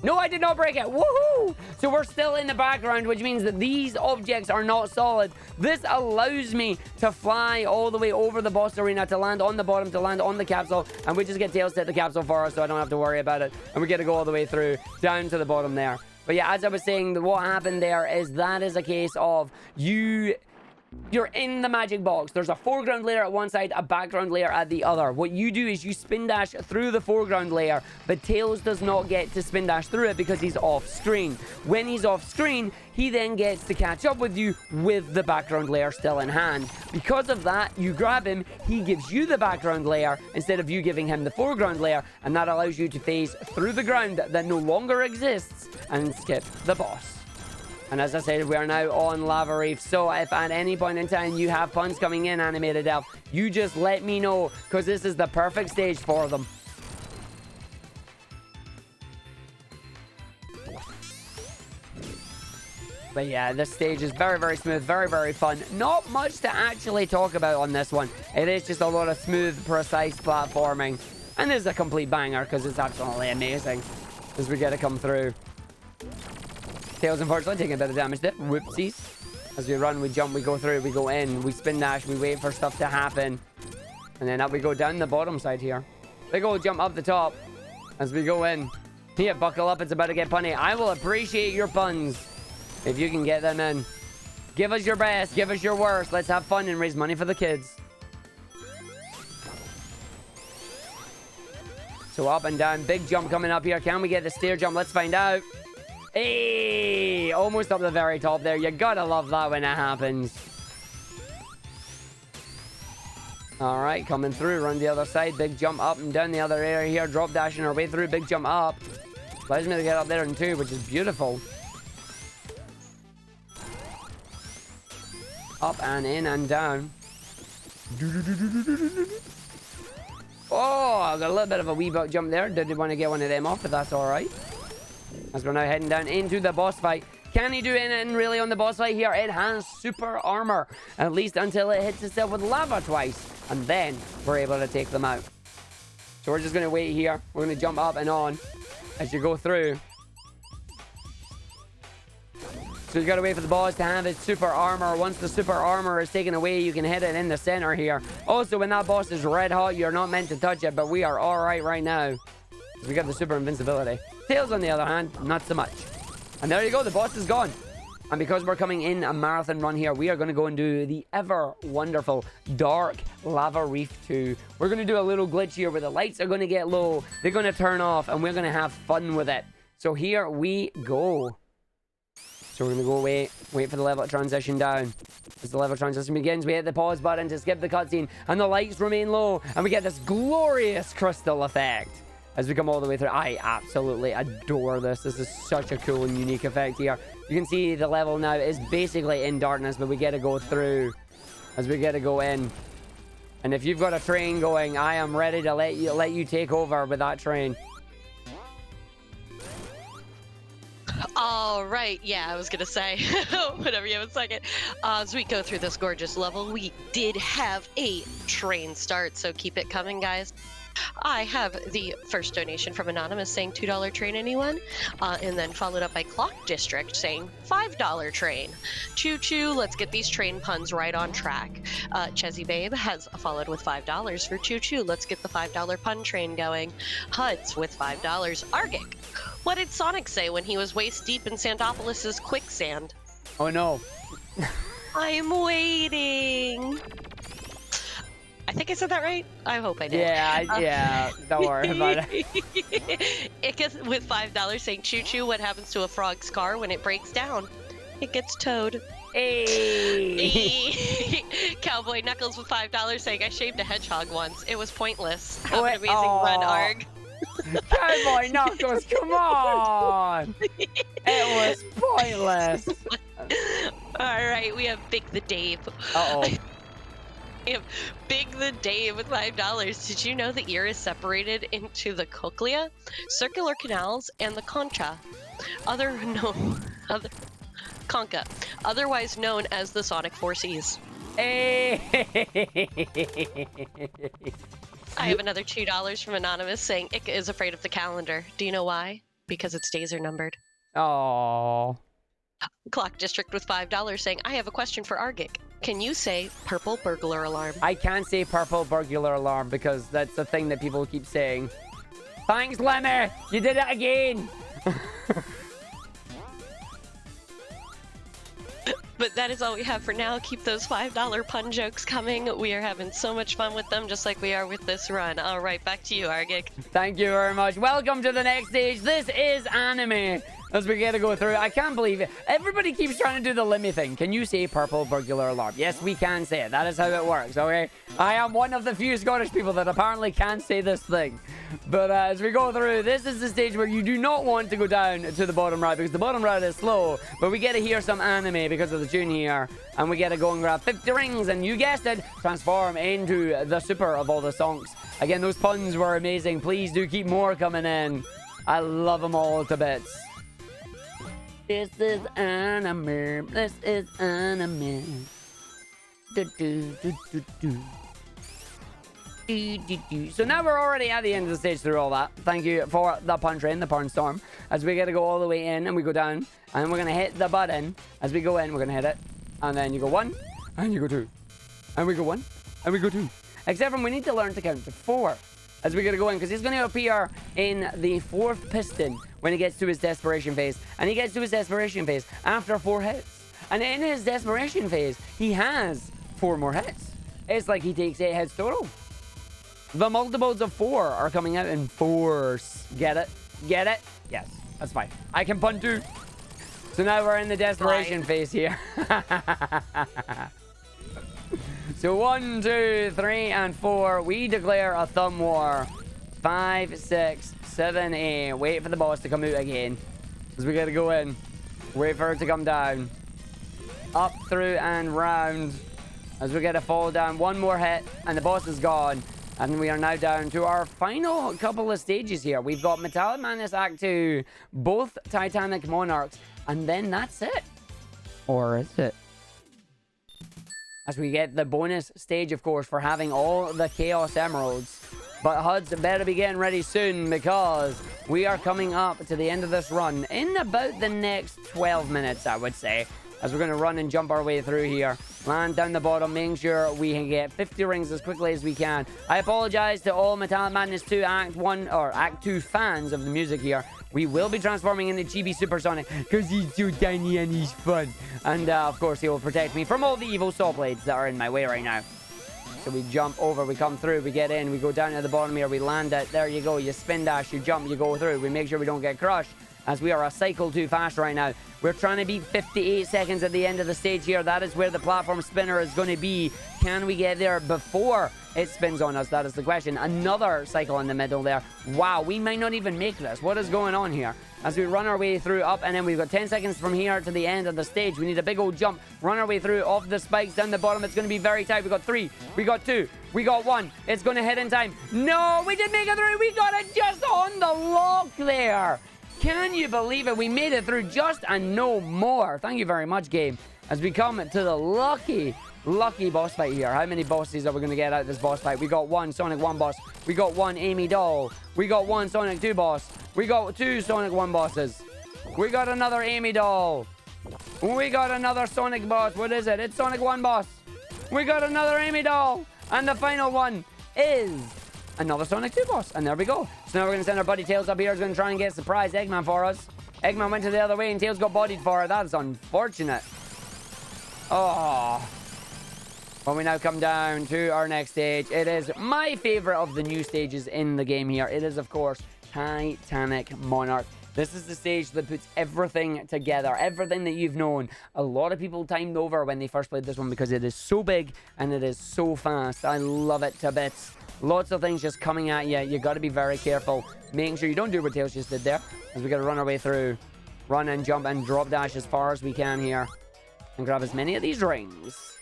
No, I did not break it. Woohoo! So we're still in the background, which means that these objects are not solid. This allows me to fly all the way over the boss arena, to land on the bottom, to land on the capsule, and we just get Tails to hit the capsule for us, so I don't have to worry about it. And we get to go all the way through, down to the bottom there. But yeah, as I was saying, what happened there is that is a case of you're in the magic box. There's a foreground layer at one side, a background layer at the other. What you do is you spin dash through the foreground layer, but Tails does not get to spin dash through it because he's off screen. When he's off screen, he then gets to catch up with you with the background layer still in hand. Because of that, you grab him, he gives you the background layer instead of you giving him the foreground layer, and that allows you to phase through the ground that no longer exists and skip the boss. And as I said, we are now on Lava Reef. So if at any point in time you have puns coming in, Animated Elf, you just let me know, because this is the perfect stage for them. But yeah, this stage is very, very smooth, very, very fun. Not much to actually talk about on this one. It is just a lot of smooth, precise platforming. And this is a complete banger, because it's absolutely amazing as we get to come through. Tails, unfortunately, taking a bit of damage there. Whoopsies. As we run, we jump, we go through, we go in, we spin dash, we wait for stuff to happen. And then up we go down the bottom side here. Big old jump up the top as we go in. Here, buckle up, it's about to get punny. I will appreciate your puns if you can get them in. Give us your best, give us your worst. Let's have fun and raise money for the kids. So up and down, big jump coming up here. Can we get the stair jump? Let's find out. Hey, almost up the very top there. You gotta love that when it happens. All right, coming through. Run the other side. Big jump up and down the other area here. Drop dashing our way through. Big jump up. Allows me to get up there in two, which is beautiful. Up and in and down. Oh, I got a little bit of a wee buck jump there. Didn't want to get one of them off, but that's all right. As we're now heading down into the boss fight. Can he do anything really on the boss fight here? It has super armor, at least until it hits itself with lava twice, and then we're able to take them out. So we're just going to wait here. We're going to jump up and on as you go through. So you got to wait for the boss to have its super armor. Once the super armor is taken away, you can hit it in the center here. Also, when that boss is red hot, you're not meant to touch it, but we are all right now. We got the super invincibility. Tails, on the other hand, not so much. And there you go, the boss is gone. And because we're coming in a marathon run here, we are going to go and do the ever wonderful Dark Lava Reef 2. We're going to do a little glitch here where the lights are going to get low. They're going to turn off, and we're going to have fun with it. So here we go. So we're going to go wait for the level to transition down. As the level transition begins, we hit the pause button to skip the cutscene, and the lights remain low, and we get this glorious crystal effect as we come all the way through. I absolutely adore this. This is such a cool and unique effect here. You can see the level now is basically in darkness, but we get to go through as we get to go in. And if you've got a train going, I am ready to let you take over with that train. All right, yeah, I was gonna say, whatever you have a second. As we go through this gorgeous level, we did have a train start, so keep it coming, guys. I have the first donation from Anonymous saying $2 train anyone, and then followed up by Clock District saying $5 train. Choo choo, let's get these train puns right on track. Chezzy Babe has followed with $5 for choo choo, let's get the $5 pun train going. Huds with $5. Argick, what did Sonic say when he was waist deep in Sandopolis' quicksand? Oh no. I'm waiting. I think I said that right. I hope I did. Yeah. Don't worry about it. Icketh with $5 saying, "Choo choo, what happens to a frog's car when it breaks down? It gets towed." Hey. Cowboy Knuckles with $5 saying, "I shaved a hedgehog once. It was pointless. Have an amazing run, Arg." Cowboy Knuckles, come on! It was pointless. All right, we have Big the Dave. Uh-oh. We have Big the Dave with $5. Did you know the ear is separated into the cochlea, circular canals, and the concha, concha, otherwise known as the Sonic 4Cs? Hey. I have another $2 from Anonymous saying Ika is afraid of the calendar. Do you know why? Because its days are numbered. Oh. Clock District with $5 saying, "I have a question for Argick. Can you say purple burglar alarm?" I can't say purple burglar alarm because that's the thing that people keep saying. Thanks, Lemmy! You did it again! But that is all we have for now. Keep those $5 pun jokes coming. We are having so much fun with them, just like we are with this run. All right, back to you, Argick. Thank you very much. Welcome to the next stage. This is anime. As we get to go through, I can't believe it. Everybody keeps trying to do the Lemmy thing. Can you say purple burglar alarm? Yes, we can say it. That is how it works, okay? I am one of the few Scottish people that apparently can't say this thing. But as we go through, this is the stage where you do not want to go down to the bottom right because the bottom right is slow. But we get to hear some anime because of the tune here. And we get to go and grab 50 rings. And you guessed it, transform into the super of all the songs. Again, those puns were amazing. Please do keep more coming in. I love them all to bits. This is anime. This is anime. Do, do, do, do, do. Do, do, do. So now we're already at the end of the stage through all that. Thank you for the pun train, the pun storm. As we get to go all the way in and we go down. And we're going to hit the button. As we go in, we're going to hit it. And then you go 1. And you go 2. And we go 1. And we go 2. Except for we need to learn to count to 4. As we get to go in. Because he's going to appear in the 4th piston. When he gets to his desperation phase. And he gets to his desperation phase after 4 hits. And in his desperation phase, he has 4 more hits. It's like he takes 8 hits total. The multiples of 4 are coming out in force. Get it? Get it? Yes, that's fine. I can pun too. So now we're in the desperation phase here. So So 1, 2, 3, and 4. We declare a thumb war. 5, 6, 7, 8. Wait for the boss to come out again. Because we gotta go in. Wait for it to come down. Up, through, and round. As we get a fall down. One more hit, and the boss is gone. And we are now down to our final couple of stages here. We've got Metallic Madness Act 2, both Titanic Monarchs, and then that's it. Or is it? As we get the bonus stage, of course, for having all the Chaos Emeralds. But HUDs better be getting ready soon, because we are coming up to the end of this run in about the next 12 minutes, I would say. As we're going to run and jump our way through here. Land down the bottom, making sure we can get 50 rings as quickly as we can. I apologize to all Metallic Madness 2 Act 1 or Act 2 fans of the music here. We will be transforming into Chibi Supersonic because he's so tiny and he's fun. And of course, he will protect me from all the evil saw blades that are in my way right now. So we jump over, we come through, we get in, we go down to the bottom here, we land it. There you go, you spin dash, you jump, you go through. We make sure we don't get crushed, as we are a cycle too fast right now. We're trying to beat 58 seconds at the end of the stage here. That is where the platform spinner is going to be. Can we get there before it spins on us? That is the question. Another cycle in the middle there. Wow, we might not even make this. What is going on here? As we run our way through up, and then we've got 10 seconds from here to the end of the stage. We need a big old jump. Run our way through off the spikes down the bottom. It's going to be very tight. We got 3. We got 2. We got 1. It's going to hit in time. No, we didn't make it through. We got it just on the lock there. Can you believe it? We made it through just and no more. Thank you very much, game. As we come to the lucky boss fight here. How many bosses are we going to get out of this boss fight? We got 1 Sonic 1 boss. We got 1 Amy doll. We got 1 Sonic 2 boss. We got 2 Sonic 1 bosses. We got another Amy doll. We got another Sonic boss. What is it? It's Sonic 1 boss. We got another Amy doll. And the final one is another Sonic 2 boss. And there we go. So now we're going to send our buddy Tails up here. He's going to try and get a surprise Eggman for us. Eggman went to the other way and Tails got bodied for it. That's unfortunate. Oh. When we now come down to our next stage, it is my favorite of the new stages in the game here. It is, of course, Titanic Monarch. This is the stage that puts everything together, everything that you've known. A lot of people timed over when they first played this one because it is so big and it is so fast. I love it to bits. Lots of things just coming at you. You got to be very careful, making sure you don't do what Tails just did there. As we got to run our way through, run and jump and drop dash as far as we can here, and grab as many of these rings.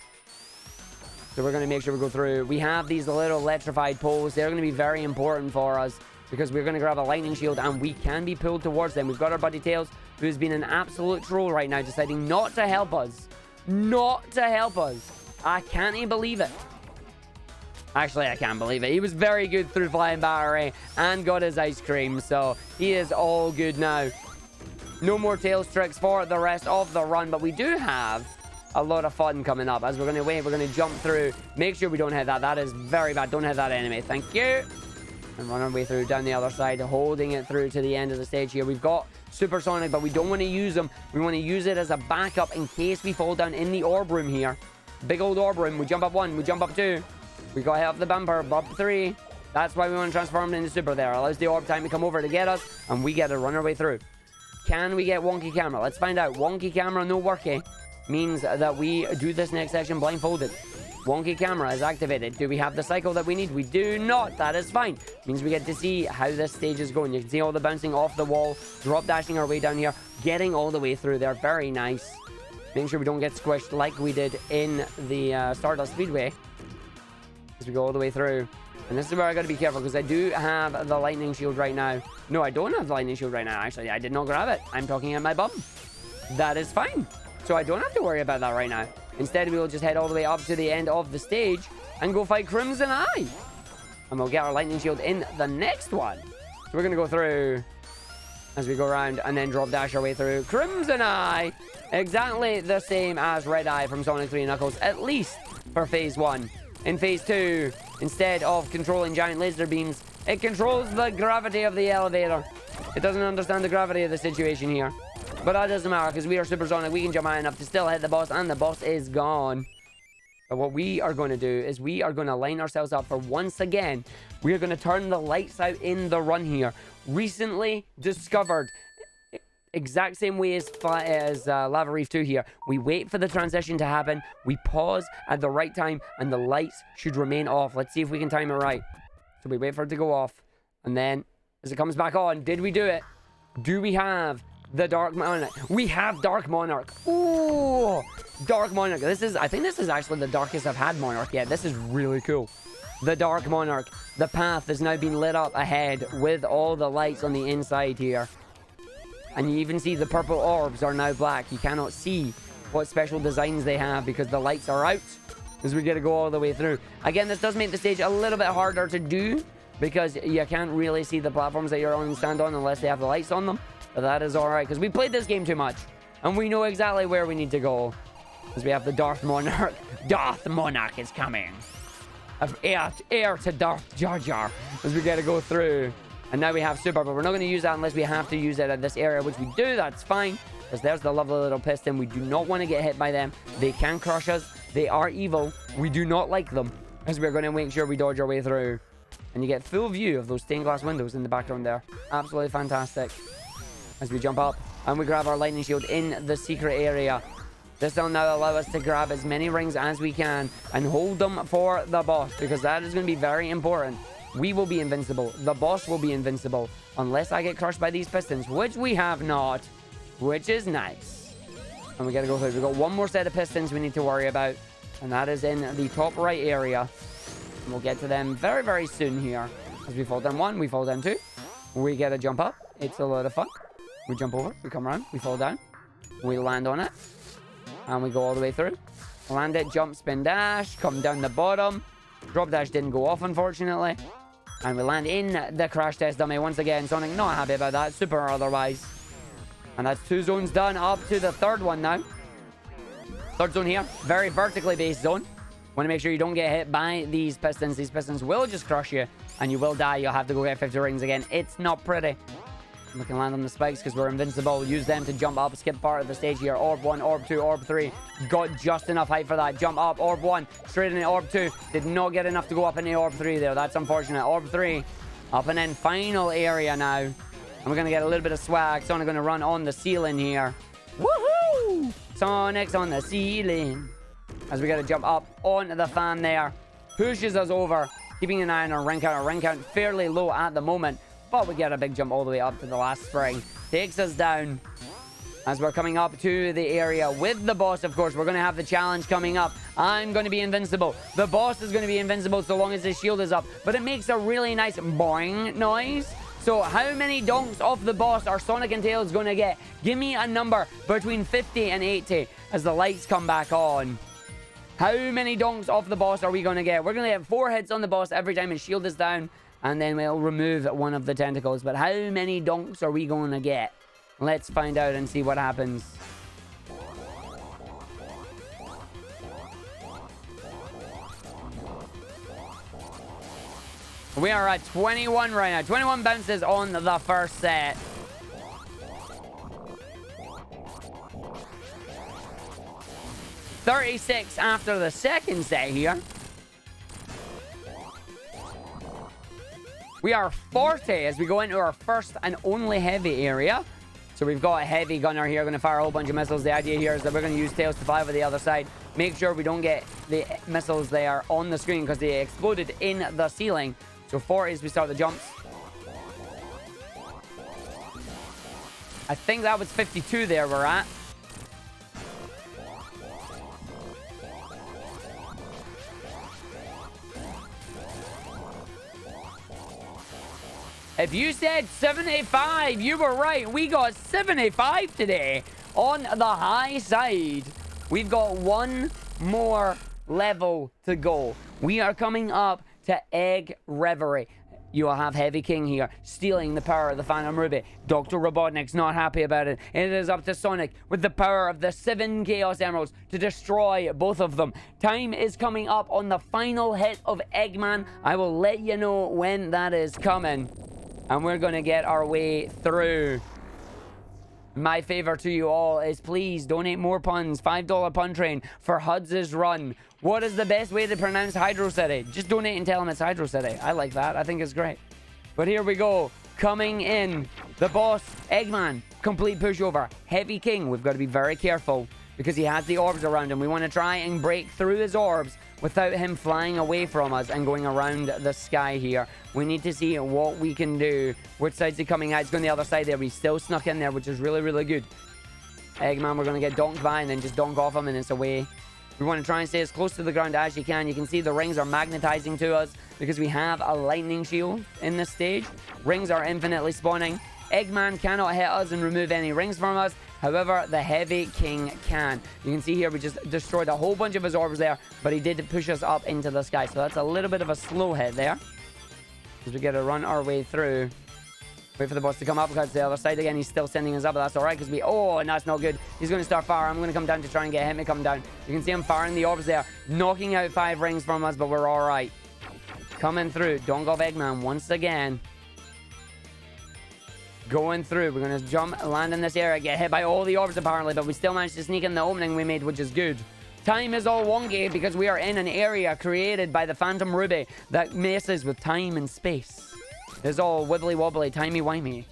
So we're going to make sure we go through. We have these little electrified poles. They're going to be very important for us because we're going to grab a lightning shield and we can be pulled towards them. We've got our buddy Tails, who's been an absolute troll right now, deciding not to help us. Not to help us. I can't even believe it. Actually, I can't believe it. He was very good through Flying Battery and got his ice cream, so he is all good now. No more Tails tricks for the rest of the run, but we do have a lot of fun coming up. As we're going to wait, we're going to jump through. Make sure we don't hit that. That is very bad. Don't hit that enemy. Thank you. And run our way through down the other side, holding it through to the end of the stage here. We've got Supersonic, but we don't want to use them. We want to use it as a backup in case we fall down in the orb room here. Big old orb room. We jump up 1. We jump up 2. We got hit off the bumper. Bump 3. That's why we want to transform into Super there. Allows the orb time to come over to get us, and we get to run our way through. Can we get wonky camera? Let's find out. Wonky camera, no worky, means that we do this next section blindfolded. Wonky camera is activated. Do we have the cycle that we need? We do not. That is fine. Means we get to see how this stage is going. You can see all the bouncing off the wall, drop dashing our way down here, getting all the way through there. Very nice. Making sure we don't get squished like we did in the Stardust Speedway. As we go all the way through. And this is where I got to be careful because I do have the lightning shield right now. No, I don't have the lightning shield right now. Actually, I did not grab it. I'm talking at my bum. That is fine. So I don't have to worry about that right now. Instead, we will just head all the way up to the end of the stage and go fight Crimson Eye. And we'll get our lightning shield in the next one. So we're going to go through as we go around and then drop dash our way through Crimson Eye. Exactly the same as Red Eye from Sonic 3 Knuckles, at least for Phase 1. In Phase 2, instead of controlling giant laser beams, it controls the gravity of the elevator. It doesn't understand the gravity of the situation here. But that doesn't matter because we are supersonic. We can jump high enough to still hit the boss, and the boss is gone. But what we are going to do is we are going to line ourselves up for once again. We are going to turn the lights out in the run here. Recently discovered. exact same way as Lava Reef 2 here. We wait for the transition to happen. We pause at the right time, and the lights should remain off. Let's see if we can time it right. So we wait for it to go off, and then as it comes back on, did we do it? Do we have the Dark Monarch? We have Dark Monarch. Ooh, Dark Monarch. I think this is actually the darkest I've had Monarch yet. This is really cool. The Dark Monarch. The path has now been lit up ahead with all the lights on the inside here. And you even see the purple orbs are now black. You cannot see what special designs they have because the lights are out as we get to go all the way through. Again, this does make the stage a little bit harder to do because you can't really see the platforms that you're on and stand on unless they have the lights on them. But that is alright because we played this game too much. And we know exactly where we need to go. Because we have the Darth Monarch. Darth Monarch is coming. Heir to Darth Jar Jar. As we get to go through. And now we have Super, but we're not going to use that unless we have to use it at this area, which we do. That's fine. Because there's the lovely little piston. We do not want to get hit by them. They can crush us. They are evil. We do not like them. As we're going to make sure we dodge our way through. And you get full view of those stained glass windows in the background there. Absolutely fantastic. As we jump up and we grab our lightning shield in the secret area. This will now allow us to grab as many rings as we can and hold them for the boss, because that is going to be very important. We will be invincible. The boss will be invincible unless I get crushed by these pistons, which we have not, which is nice. And we got to go through. We've got one more set of pistons we need to worry about, and that is in the top right area. And we'll get to them very, very soon here. As we fall down one, we fall down two. We get to jump up. It's a lot of fun. We jump over, we come around, we fall down. We land on it. And we go all the way through. Land it, jump, spin, dash. Come down the bottom. Drop dash didn't go off, unfortunately. And we land in the crash test dummy once again. Sonic not happy about that, super or otherwise. And that's 2 zones done, up to the third one now. Third zone here, very vertically based zone. Want to make sure you don't get hit by these pistons. These pistons will just crush you, and you will die. You'll have to go get 50 rings again. It's not pretty. We can land on the spikes because we're invincible. Use them to jump up, skip part of the stage here. Orb 1, Orb 2, Orb 3. Got just enough height for that. Jump up, Orb 1, straight into Orb 2. Did not get enough to go up into Orb 3 there. That's unfortunate. Orb 3, up and in final area now. And we're going to get a little bit of swag. Sonic going to run on the ceiling here. Woohoo! Sonic's on the ceiling. As we got to jump up on the fan there. Pushes us over. Keeping an eye on our rank count. Our rank count fairly low at the moment. But we get a big jump all the way up to the last spring. Takes us down. As we're coming up to the area with the boss, of course, we're going to have the challenge coming up. I'm going to be invincible. The boss is going to be invincible so long as his shield is up. But it makes a really nice boing noise. So how many donks off the boss are Sonic and Tails going to get? Give me a number between 50 and 80 as the lights come back on. How many donks off the boss are we going to get? We're going to get 4 hits on the boss every time his shield is down. And then we'll remove one of the tentacles. But how many donks are we going to get? Let's find out and see what happens. We are at 21 right now. 21 bounces on the first set. $36 after the second set here. We are 40 as we go into our first and only heavy area. So we've got a heavy gunner here going to fire a whole bunch of missiles. The idea here is that we're going to use Tails to fly over the other side. Make sure we don't get the missiles there on the screen because they exploded in the ceiling. So 40 as we start the jumps. I think that was 52 there we're at. If you said 75, you were right. We got 75 today on the high side. We've got one more level to go. We are coming up to Egg Reverie. You will have Heavy King here, stealing the power of the Phantom Ruby. Dr. Robotnik's not happy about it. It is up to Sonic with the power of the 7 Chaos Emeralds to destroy both of them. Time is coming up on the final hit of Eggman. I will let you know when that is coming. And we're going to get our way through. My favor to you all is please donate more puns. $5 pun train for Huds' run. What is the best way to pronounce HYDROCITY? Just donate and tell them it's HYDROCITY. I like that. I think it's great. But here we go. Coming in. The boss, Eggman. Complete pushover. Heavy King. We've got to be very careful because he has the orbs around him. We want to try and break through his orbs without him flying away from us and going around the sky here. We need to see what we can do. Which side's he coming at? He's going the other side there. But he's still snuck in there, which is really, really good. Eggman, we're going to get donked by and then just donk off him and it's away. We want to try and stay as close to the ground as you can. You can see the rings are magnetizing to us because we have a lightning shield in this stage. Rings are infinitely spawning. Eggman cannot hit us and remove any rings from us. However, the Heavy King can. You can see here we just destroyed a whole bunch of his orbs there, but he did push us up into the sky. So that's a little bit of a slow hit there. Because we got to run our way through. Wait for the boss to come up because the other side again, he's still sending us up, but that's all right because we... Oh, and that's not good. He's going to start firing. I'm going to come down to try and get him to come down. You can see him firing the orbs there, knocking out 5 rings from us, but we're all right. Coming through. Donk off Eggman once again. Going through. We're going to jump, land in this area, get hit by all the orbs apparently, but we still managed to sneak in the opening we made, which is good. Time is all wonky because we are in an area created by the Phantom Ruby that messes with time and space. It's all wibbly wobbly, timey wimey.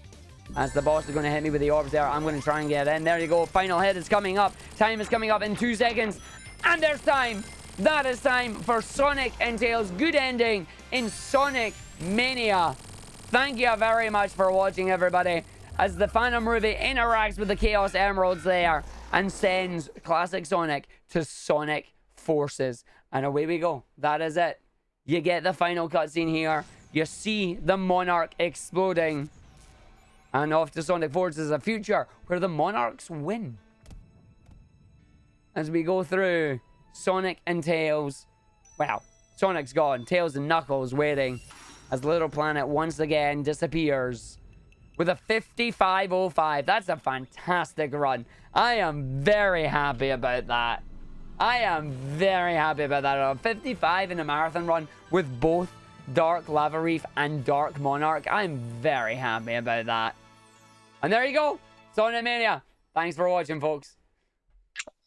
As the boss is going to hit me with the orbs there, I'm going to try and get in. There you go. Final hit is coming up. Time is coming up in 2 seconds. And there's time. That is time for Sonic and Tails' good ending in Sonic Mania. Thank you very much for watching, everybody. As the Phantom Ruby interacts with the Chaos Emeralds there and sends Classic Sonic to Sonic Forces. And away we go. That is it. You get the final cutscene here. You see the Monarch exploding. And off to Sonic Forces, a future where the Monarchs win. As we go through Sonic and Tails. Well, Sonic's gone. Tails and Knuckles waiting. As Little Planet once again disappears. With a 55.05. That's a fantastic run. I am very happy about that. I am very happy about that. 55 in a marathon run with both Dark Lava Reef and Dark Monarch. I'm very happy about that. And there you go. Sonic Mania. Thanks for watching, folks.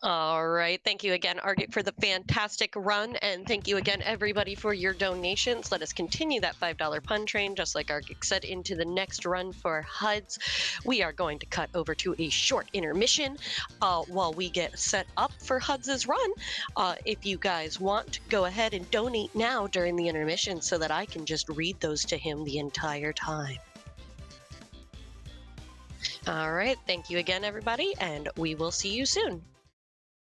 All right. Thank you again, Argick, for the fantastic run. And thank you again, everybody, for your donations. Let us continue that $5 pun train, just like Argick said, into the next run for HUDs. We are going to cut over to a short intermission while we get set up for HUDs' run. If you guys want, go ahead and donate now during the intermission so that I can just read those to him the entire time. All right. Thank you again, everybody, and we will see you soon.